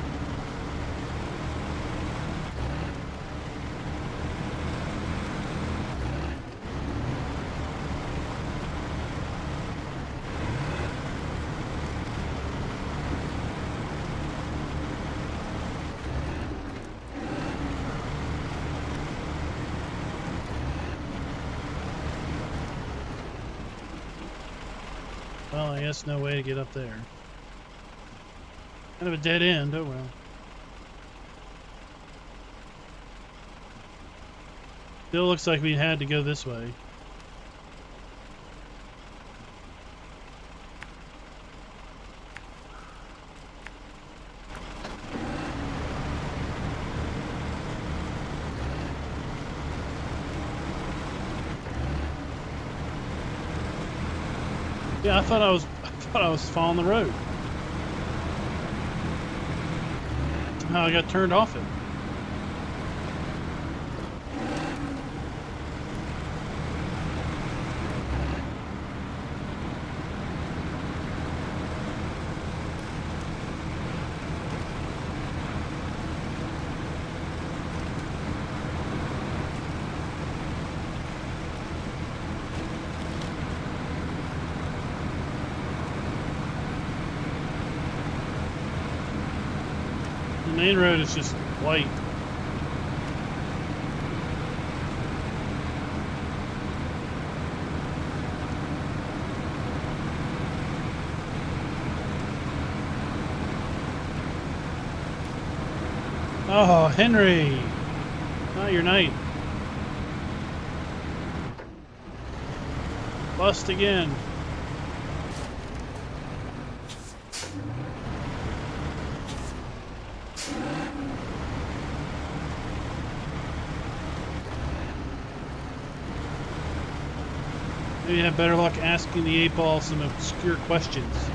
S1: Well, I guess no way to get up there. Kind of a dead end, oh well. Still looks like we had to go this way. Yeah, I thought I was following the road. Somehow I got turned off it. The main road is just white. Oh, Henry! Not your night. Bust again. Maybe have better luck asking the 8-ball some obscure questions.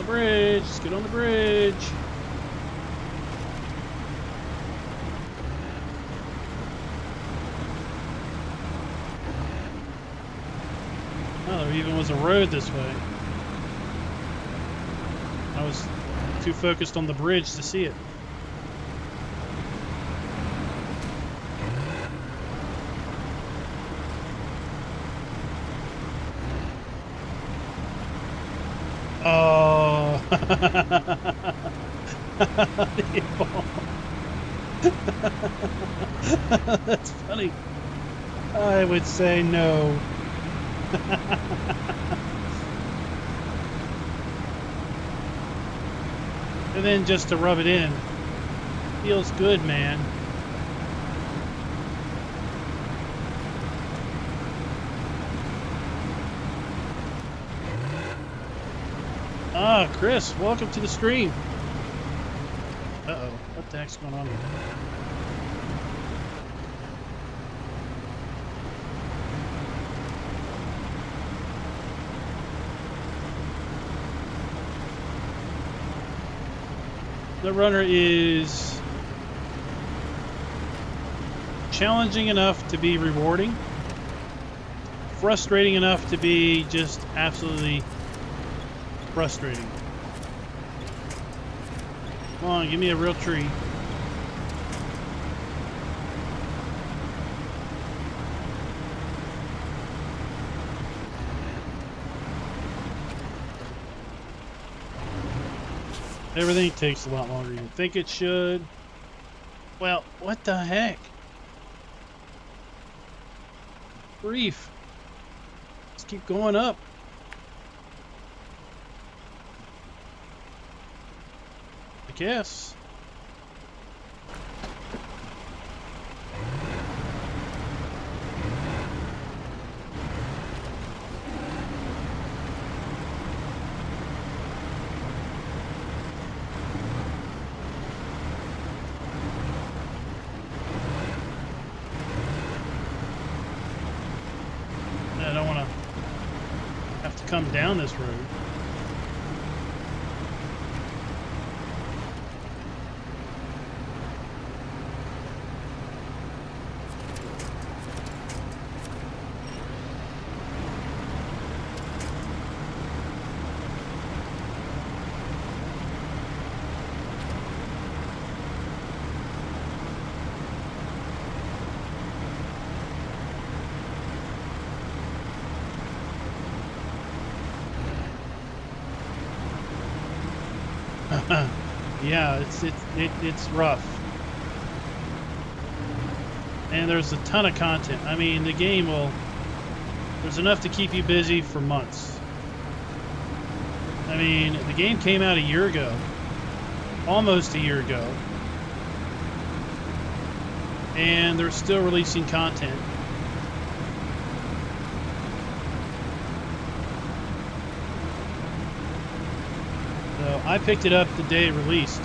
S1: Bridge, let's get on the bridge. Oh, there even was a road this way. I was too focused on the bridge to see it. Oh, that's funny. I would say no. And then just to rub it in. Feels good, man. Ah, Chris, welcome to the stream. Uh-oh, what the heck's going on here? The runner is challenging enough to be rewarding, frustrating enough to be just absolutely frustrating. Come on, give me a real tree. Everything takes a lot longer than you think it should. Well, what the heck? Grief. Let's keep going up. I guess. come down this road. Yeah, it's rough. And there's a ton of content. I mean, the game there's enough to keep you busy for months. I mean, the game came out a year ago. Almost a year ago. And they're still releasing content. So I picked it up the day it released.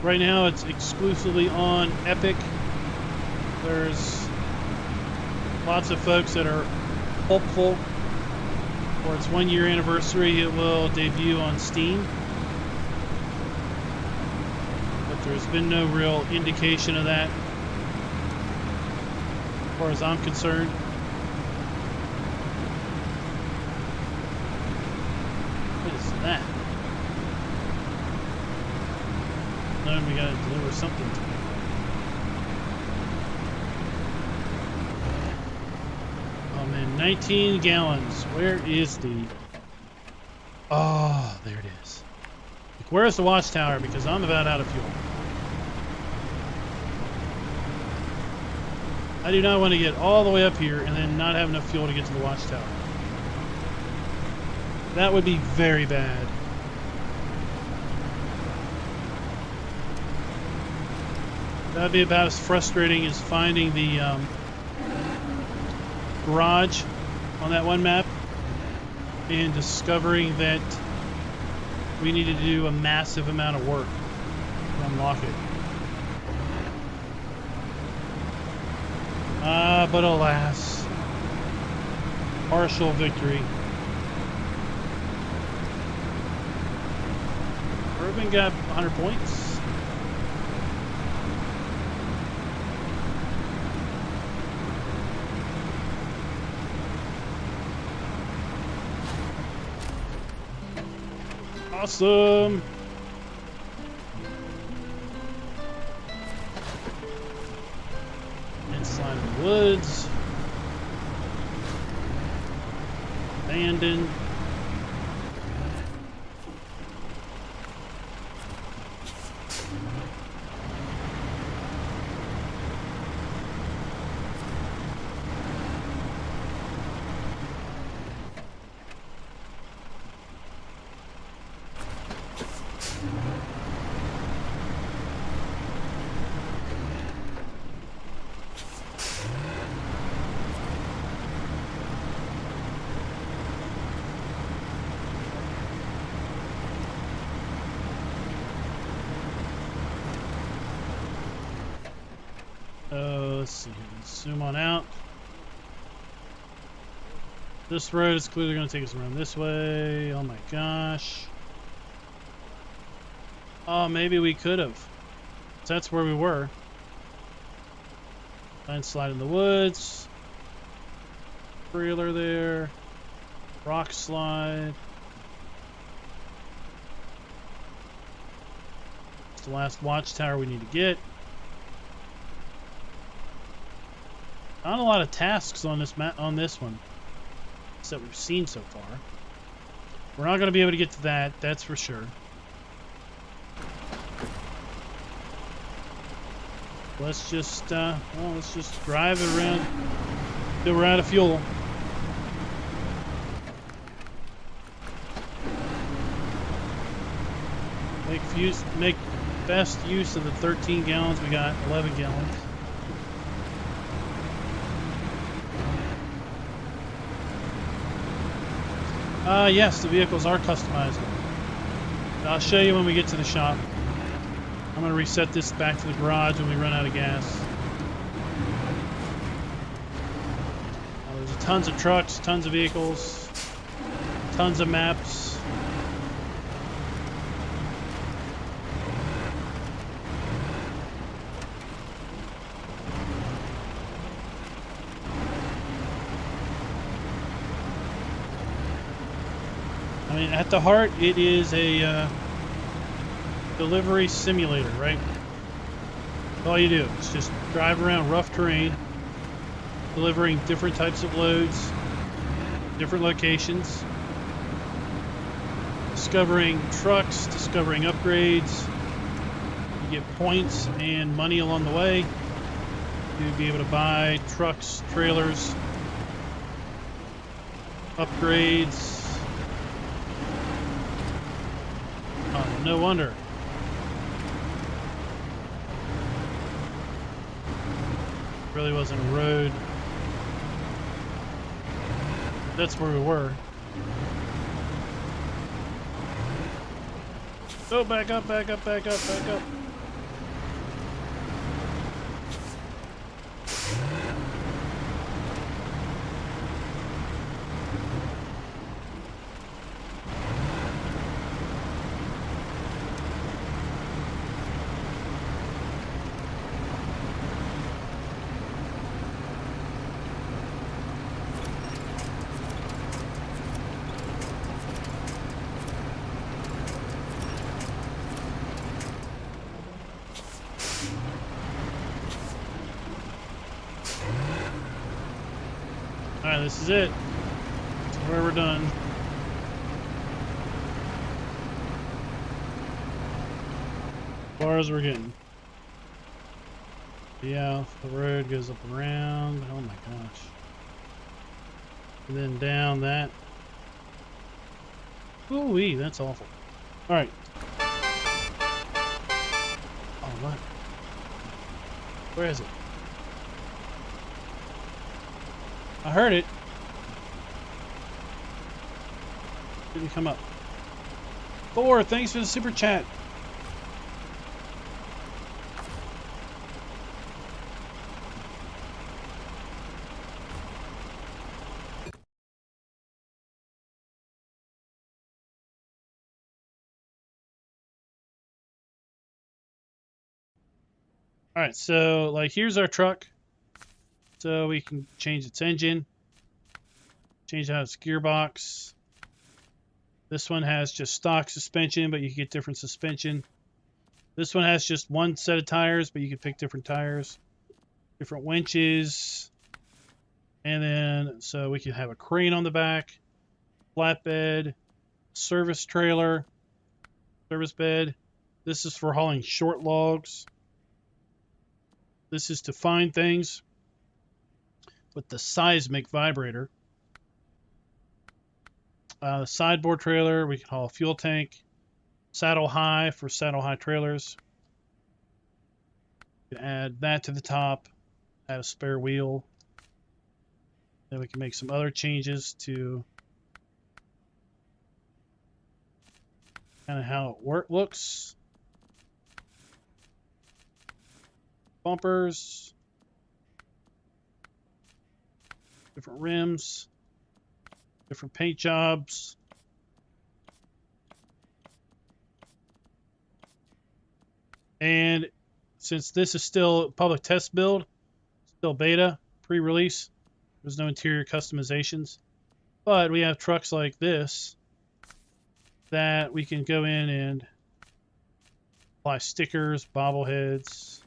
S1: Right now it's exclusively on Epic. There's lots of folks that are hopeful for its 1 year anniversary it will debut on Steam. But there's been no real indication of that as far as I'm concerned. What is that? No, we gotta deliver something to me. Oh man, 19 gallons. Where is the... Oh, there it is. Like, where's the watchtower? Because I'm about out of fuel. I do not want to get all the way up here and then not have enough fuel to get to the watchtower. That would be very bad. That would be about as frustrating as finding the garage on that one map and discovering that we needed to do a massive amount of work to unlock it. But alas, partial victory. Urban got 100 points. Awesome. Inside of the woods. Abandoned. Let's see here. Let's zoom on out. This road is clearly going to take us around this way. Oh my gosh. Oh, maybe we could have. That's where we were. Landslide in the woods. Trailer there. Rock slide. It's the last watchtower we need to get. Not a lot of tasks on this one that we've seen so far. We're not going to be able to get to that, that's for sure. Let's just drive it around till we're out of fuel. Make best use of the 13 gallons we got, 11 gallons. Yes, the vehicles are customizable. I'll show you when we get to the shop. I'm going to reset this back to the garage when we run out of gas. There's tons of trucks, tons of vehicles, tons of maps. I mean, at the heart, it is a delivery simulator, right? All you do is just drive around rough terrain, delivering different types of loads, different locations, discovering trucks, discovering upgrades. You get points and money along the way to be able to buy trucks, trailers, upgrades. Oh, no wonder. Really wasn't a road. That's where we were. Oh, back up, back up, back up, back up. Alright, this is it. This is where we're done. As far as we're getting. Yeah, the road goes up around. Oh my gosh. And then down that. Ooh-wee, that's awful. Alright. Oh, what? Where is it? I heard it. Didn't come up. Thor, thanks for the super chat. Alright, so like here's our truck. So we can change its engine. Change out its gearbox. This one has just stock suspension, but you can get different suspension. This one has just one set of tires, but you can pick different tires. Different winches. And then, so we can have a crane on the back. Flatbed. Service trailer. Service bed. This is for hauling short logs. This is to find things with the seismic vibrator. The sideboard trailer, we can haul a fuel tank. Saddle high for saddle high trailers. We can add that to the top. Add a spare wheel. Then we can make some other changes to kind of how it looks. Bumpers. Different rims. Different paint jobs. And since this is still public test build, still beta, pre-release, there's no interior customizations. But we have trucks like this that we can go in and apply stickers, bobbleheads,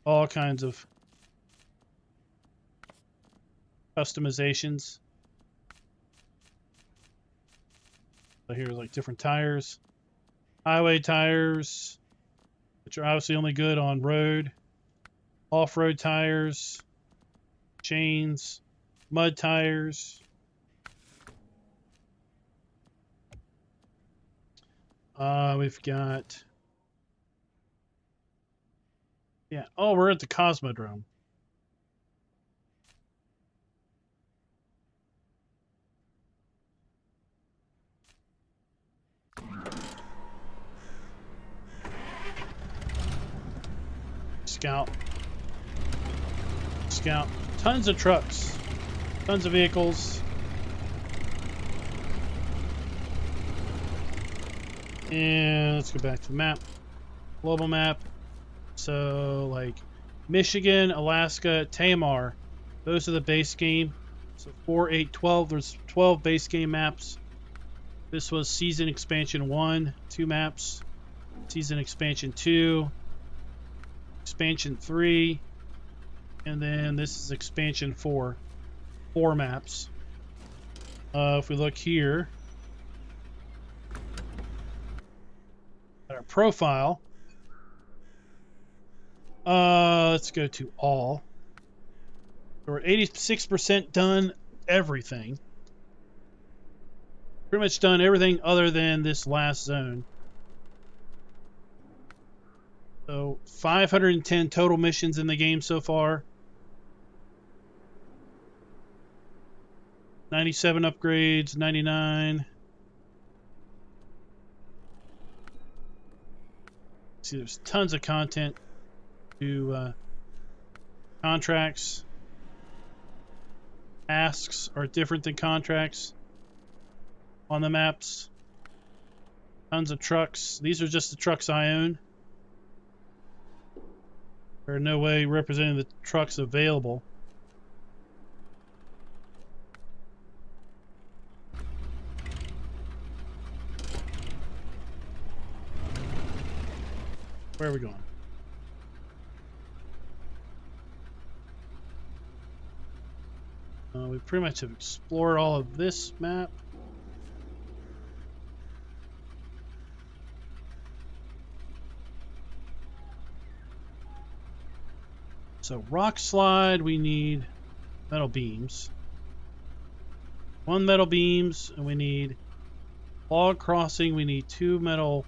S1: all kinds of customizations. So here's like different tires. Highway tires, which are obviously only good on road. Off-road tires. Chains. Mud tires. We've got... Yeah. Oh, we're at the Cosmodrome. Scout. Scout. Tons of trucks. Tons of vehicles. And let's go back to the map. Global map. So, like, Michigan, Alaska, Tamar. Those are the base game. So 4, 8, 12. There's 12 base game maps. This was Season Expansion 1, 2 maps. Season Expansion 2. Expansion 3. And then this is Expansion 4. 4 maps. If we look here at our profile, let's go to all. We're 86% done everything. Pretty much done everything other than this last zone. So 510 total missions in the game so far. 97 upgrades, 99. See, there's tons of content to contracts. Tasks are different than contracts on the maps. Tons of trucks. These are just the trucks I own. There are no way representing the trucks available. Where are we going? We pretty much have explored all of this map. So rock slide, we need metal beams. 1 metal beams, and we need log crossing. We need 2 metal.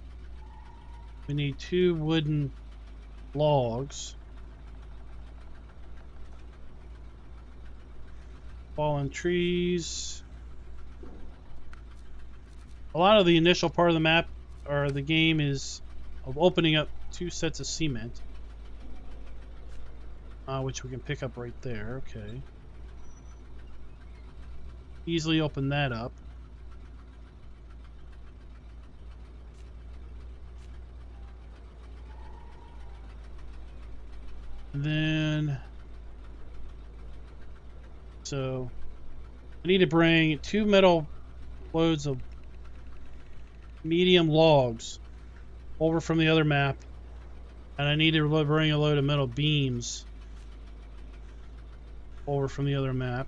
S1: We need 2 wooden logs. Fallen trees. A lot of the initial part of the map or the game is of opening up 2 sets of cement. Which we can pick up right there. Okay. Easily open that up. And then, so I need to bring 2 metal loads of medium logs over from the other map, and I need to bring a load of metal beams over from the other map.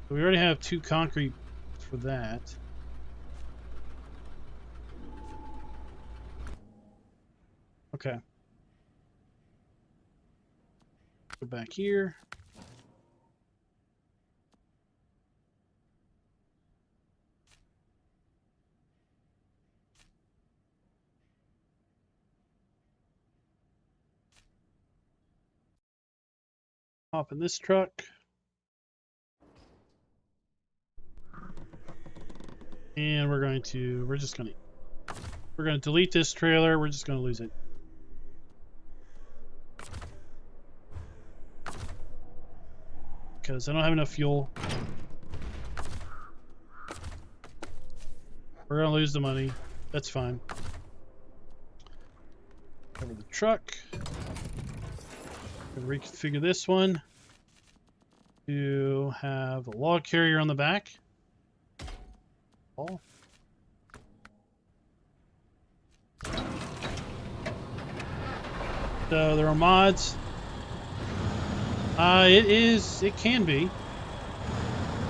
S1: So we already have 2 concrete for that. Okay. Go back here. Hop in this truck. And we're going to delete this trailer. We're just going to lose it. Because I don't have enough fuel. We're going to lose the money. That's fine. Cover the truck. Reconfigure this one to have a log carrier on the back. Oh. So there are mods. It can be.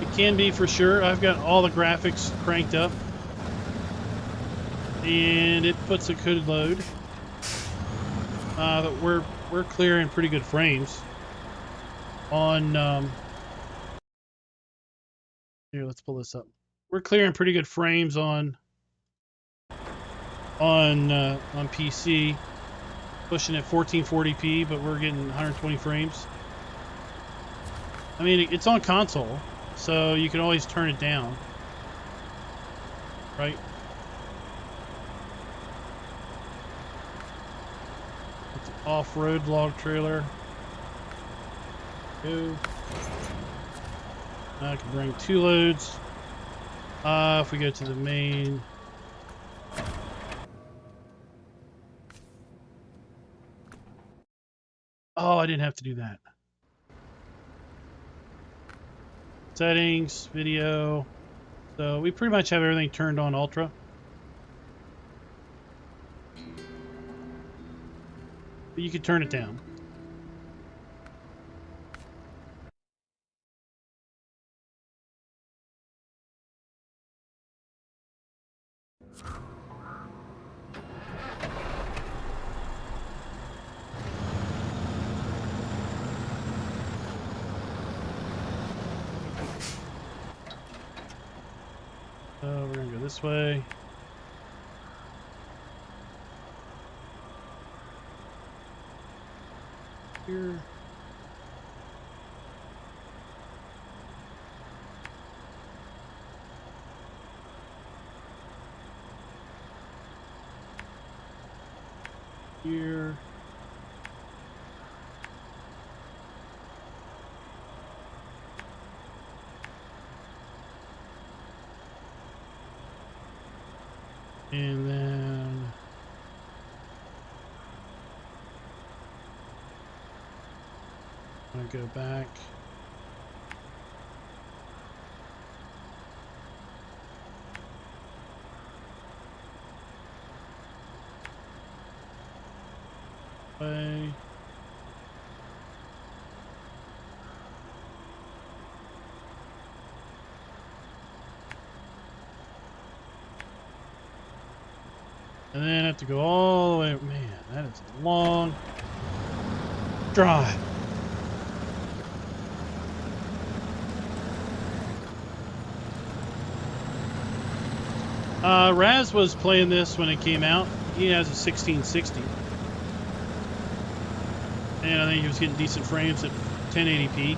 S1: It can be for sure. I've got all the graphics cranked up. And it puts a good load. But we're clearing pretty good frames on here, let's pull this up. We're clearing pretty good frames on PC, pushing at 1440p, but we're getting 120 frames. I mean, it's on console, so you can always turn it down, right? Off-road log trailer. Go. I can bring 2 loads. If we go to the main. Oh, I didn't have to do that. Settings, video. So we pretty much have everything turned on ultra. But you can turn it down. We're gonna go this way. Here. Here. And then I'm gonna go back. Way. And then I have to go all the way. Man, that is a long drive. Raz was playing this when it came out. He has a 1660. And I think he was getting decent frames at 1080p.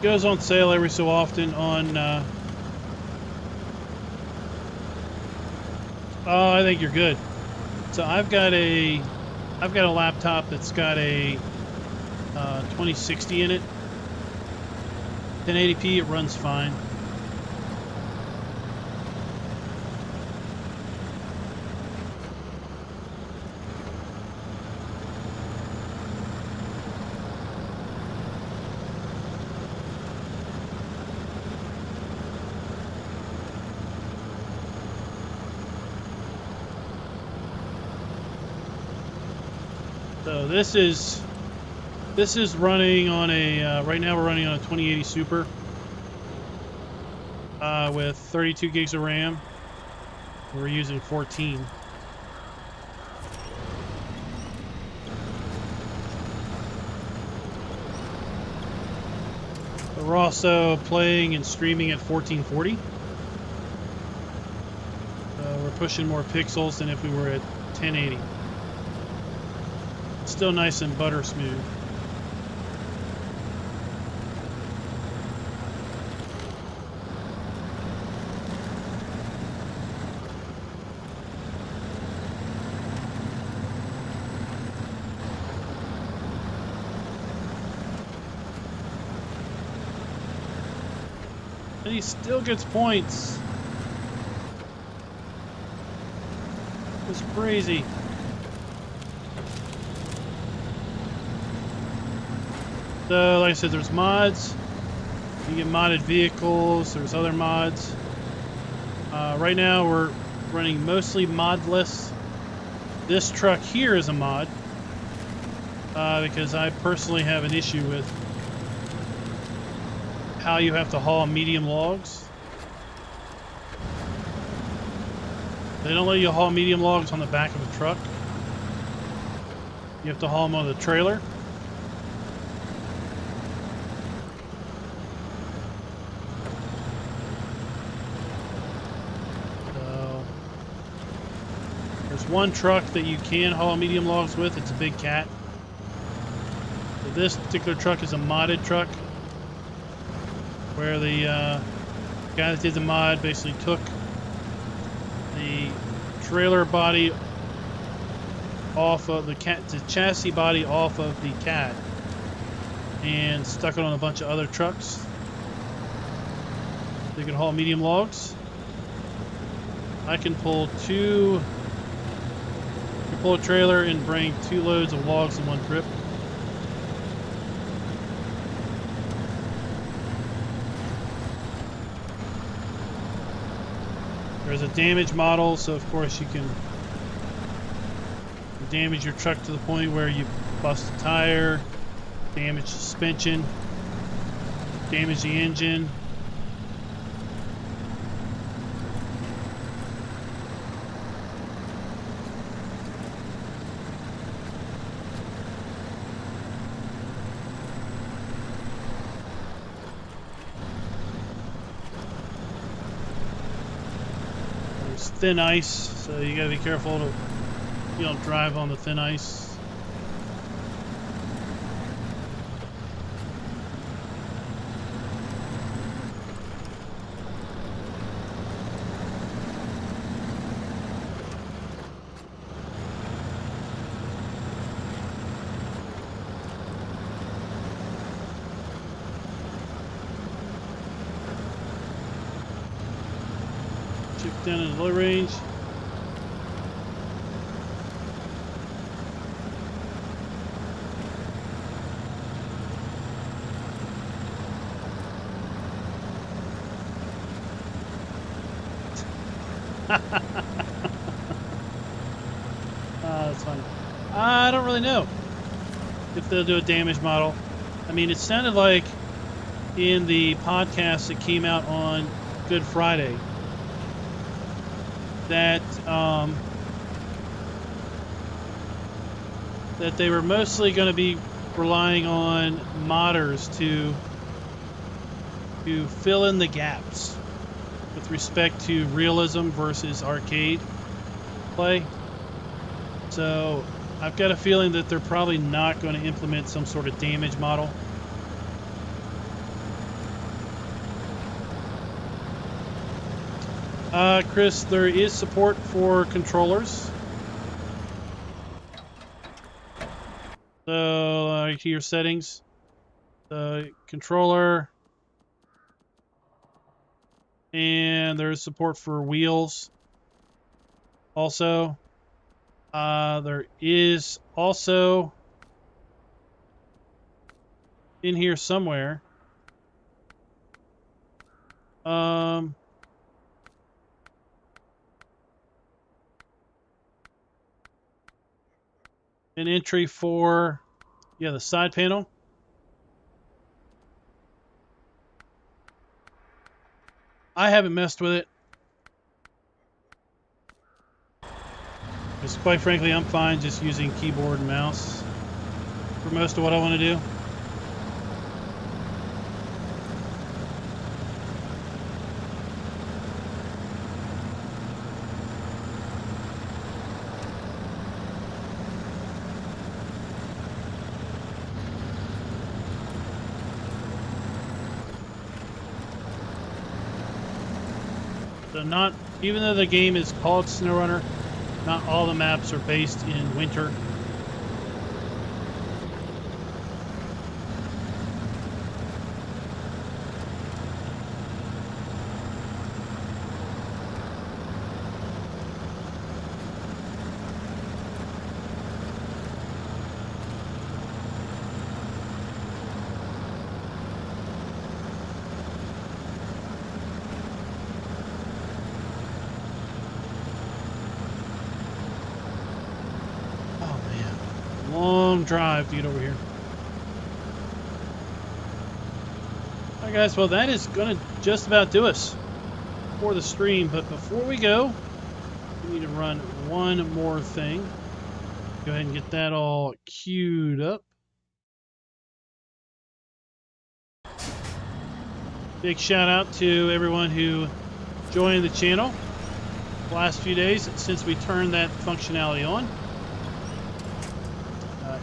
S1: Goes on sale every so often on oh, I think you're good. So I've got a laptop that's got a 2060 in it. 1080p, it runs fine. So this is running on a right now we're running on a 2080 Super with 32 gigs of RAM. We're using 14. But we're also playing and streaming at 1440. We're pushing more pixels than if we were at 1080. Still nice and butter smooth. And he still gets points. It's crazy. So, like I said, there's mods. You get modded vehicles. There's other mods. Right now, we're running mostly modless. This truck here is a mod because I personally have an issue with how you have to haul medium logs. They don't let you haul medium logs on the back of a truck. You have to haul them on the trailer. There's one truck that you can haul medium logs with. It's a big cat. So this particular truck is a modded truck, where the guy that did the mod basically took the trailer body off of the chassis body off of the cat and stuck it on a bunch of other trucks. They can haul medium logs. I can pull a trailer and bring 2 loads of logs in one trip. There's a damage model, so of course you can damage your truck to the point where you bust a tire, damage the suspension, damage the engine. There's thin ice, so you gotta be careful to you don't drive on the thin ice. Chip down in the low range. That's funny. I don't really know if they'll do a damage model. I mean, it sounded like in the podcast that came out on Good Friday that that they were mostly going to be relying on modders to fill in the gaps with respect to realism versus arcade play. So I've got a feeling that they're probably not going to implement some sort of damage model. Chris, there is support for controllers. So to your settings, the controller, and there's support for wheels also. There is also in here somewhere an entry for the side panel. I haven't messed with it because quite frankly I'm fine just using keyboard and mouse for most of what I want to do. So not, even though the game is called SnowRunner, not all the maps are based in winter. Drive to get over here. Alright guys, well that is gonna just about do us for the stream, but before we go we need to run one more thing. Go ahead and get that all queued up. Big shout out to everyone who joined the channel. the last few days since we turned that functionality on.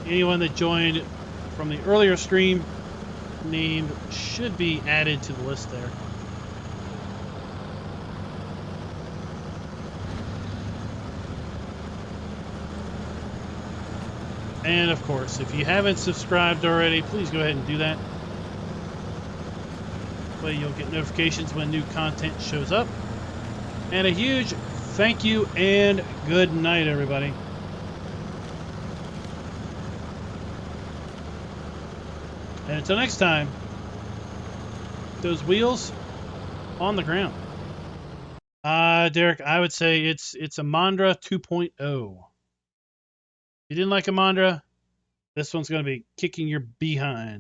S1: Anyone that joined from the earlier stream name should be added to the list there. And of course, if you haven't subscribed already, please go ahead and do that. That way you'll get notifications when new content shows up. And a huge thank you and good night, everybody. And until next time, those wheels on the ground. Derek, I would say it's a Mandra 2.0. If you didn't like a Mandra, this one's going to be kicking your behind.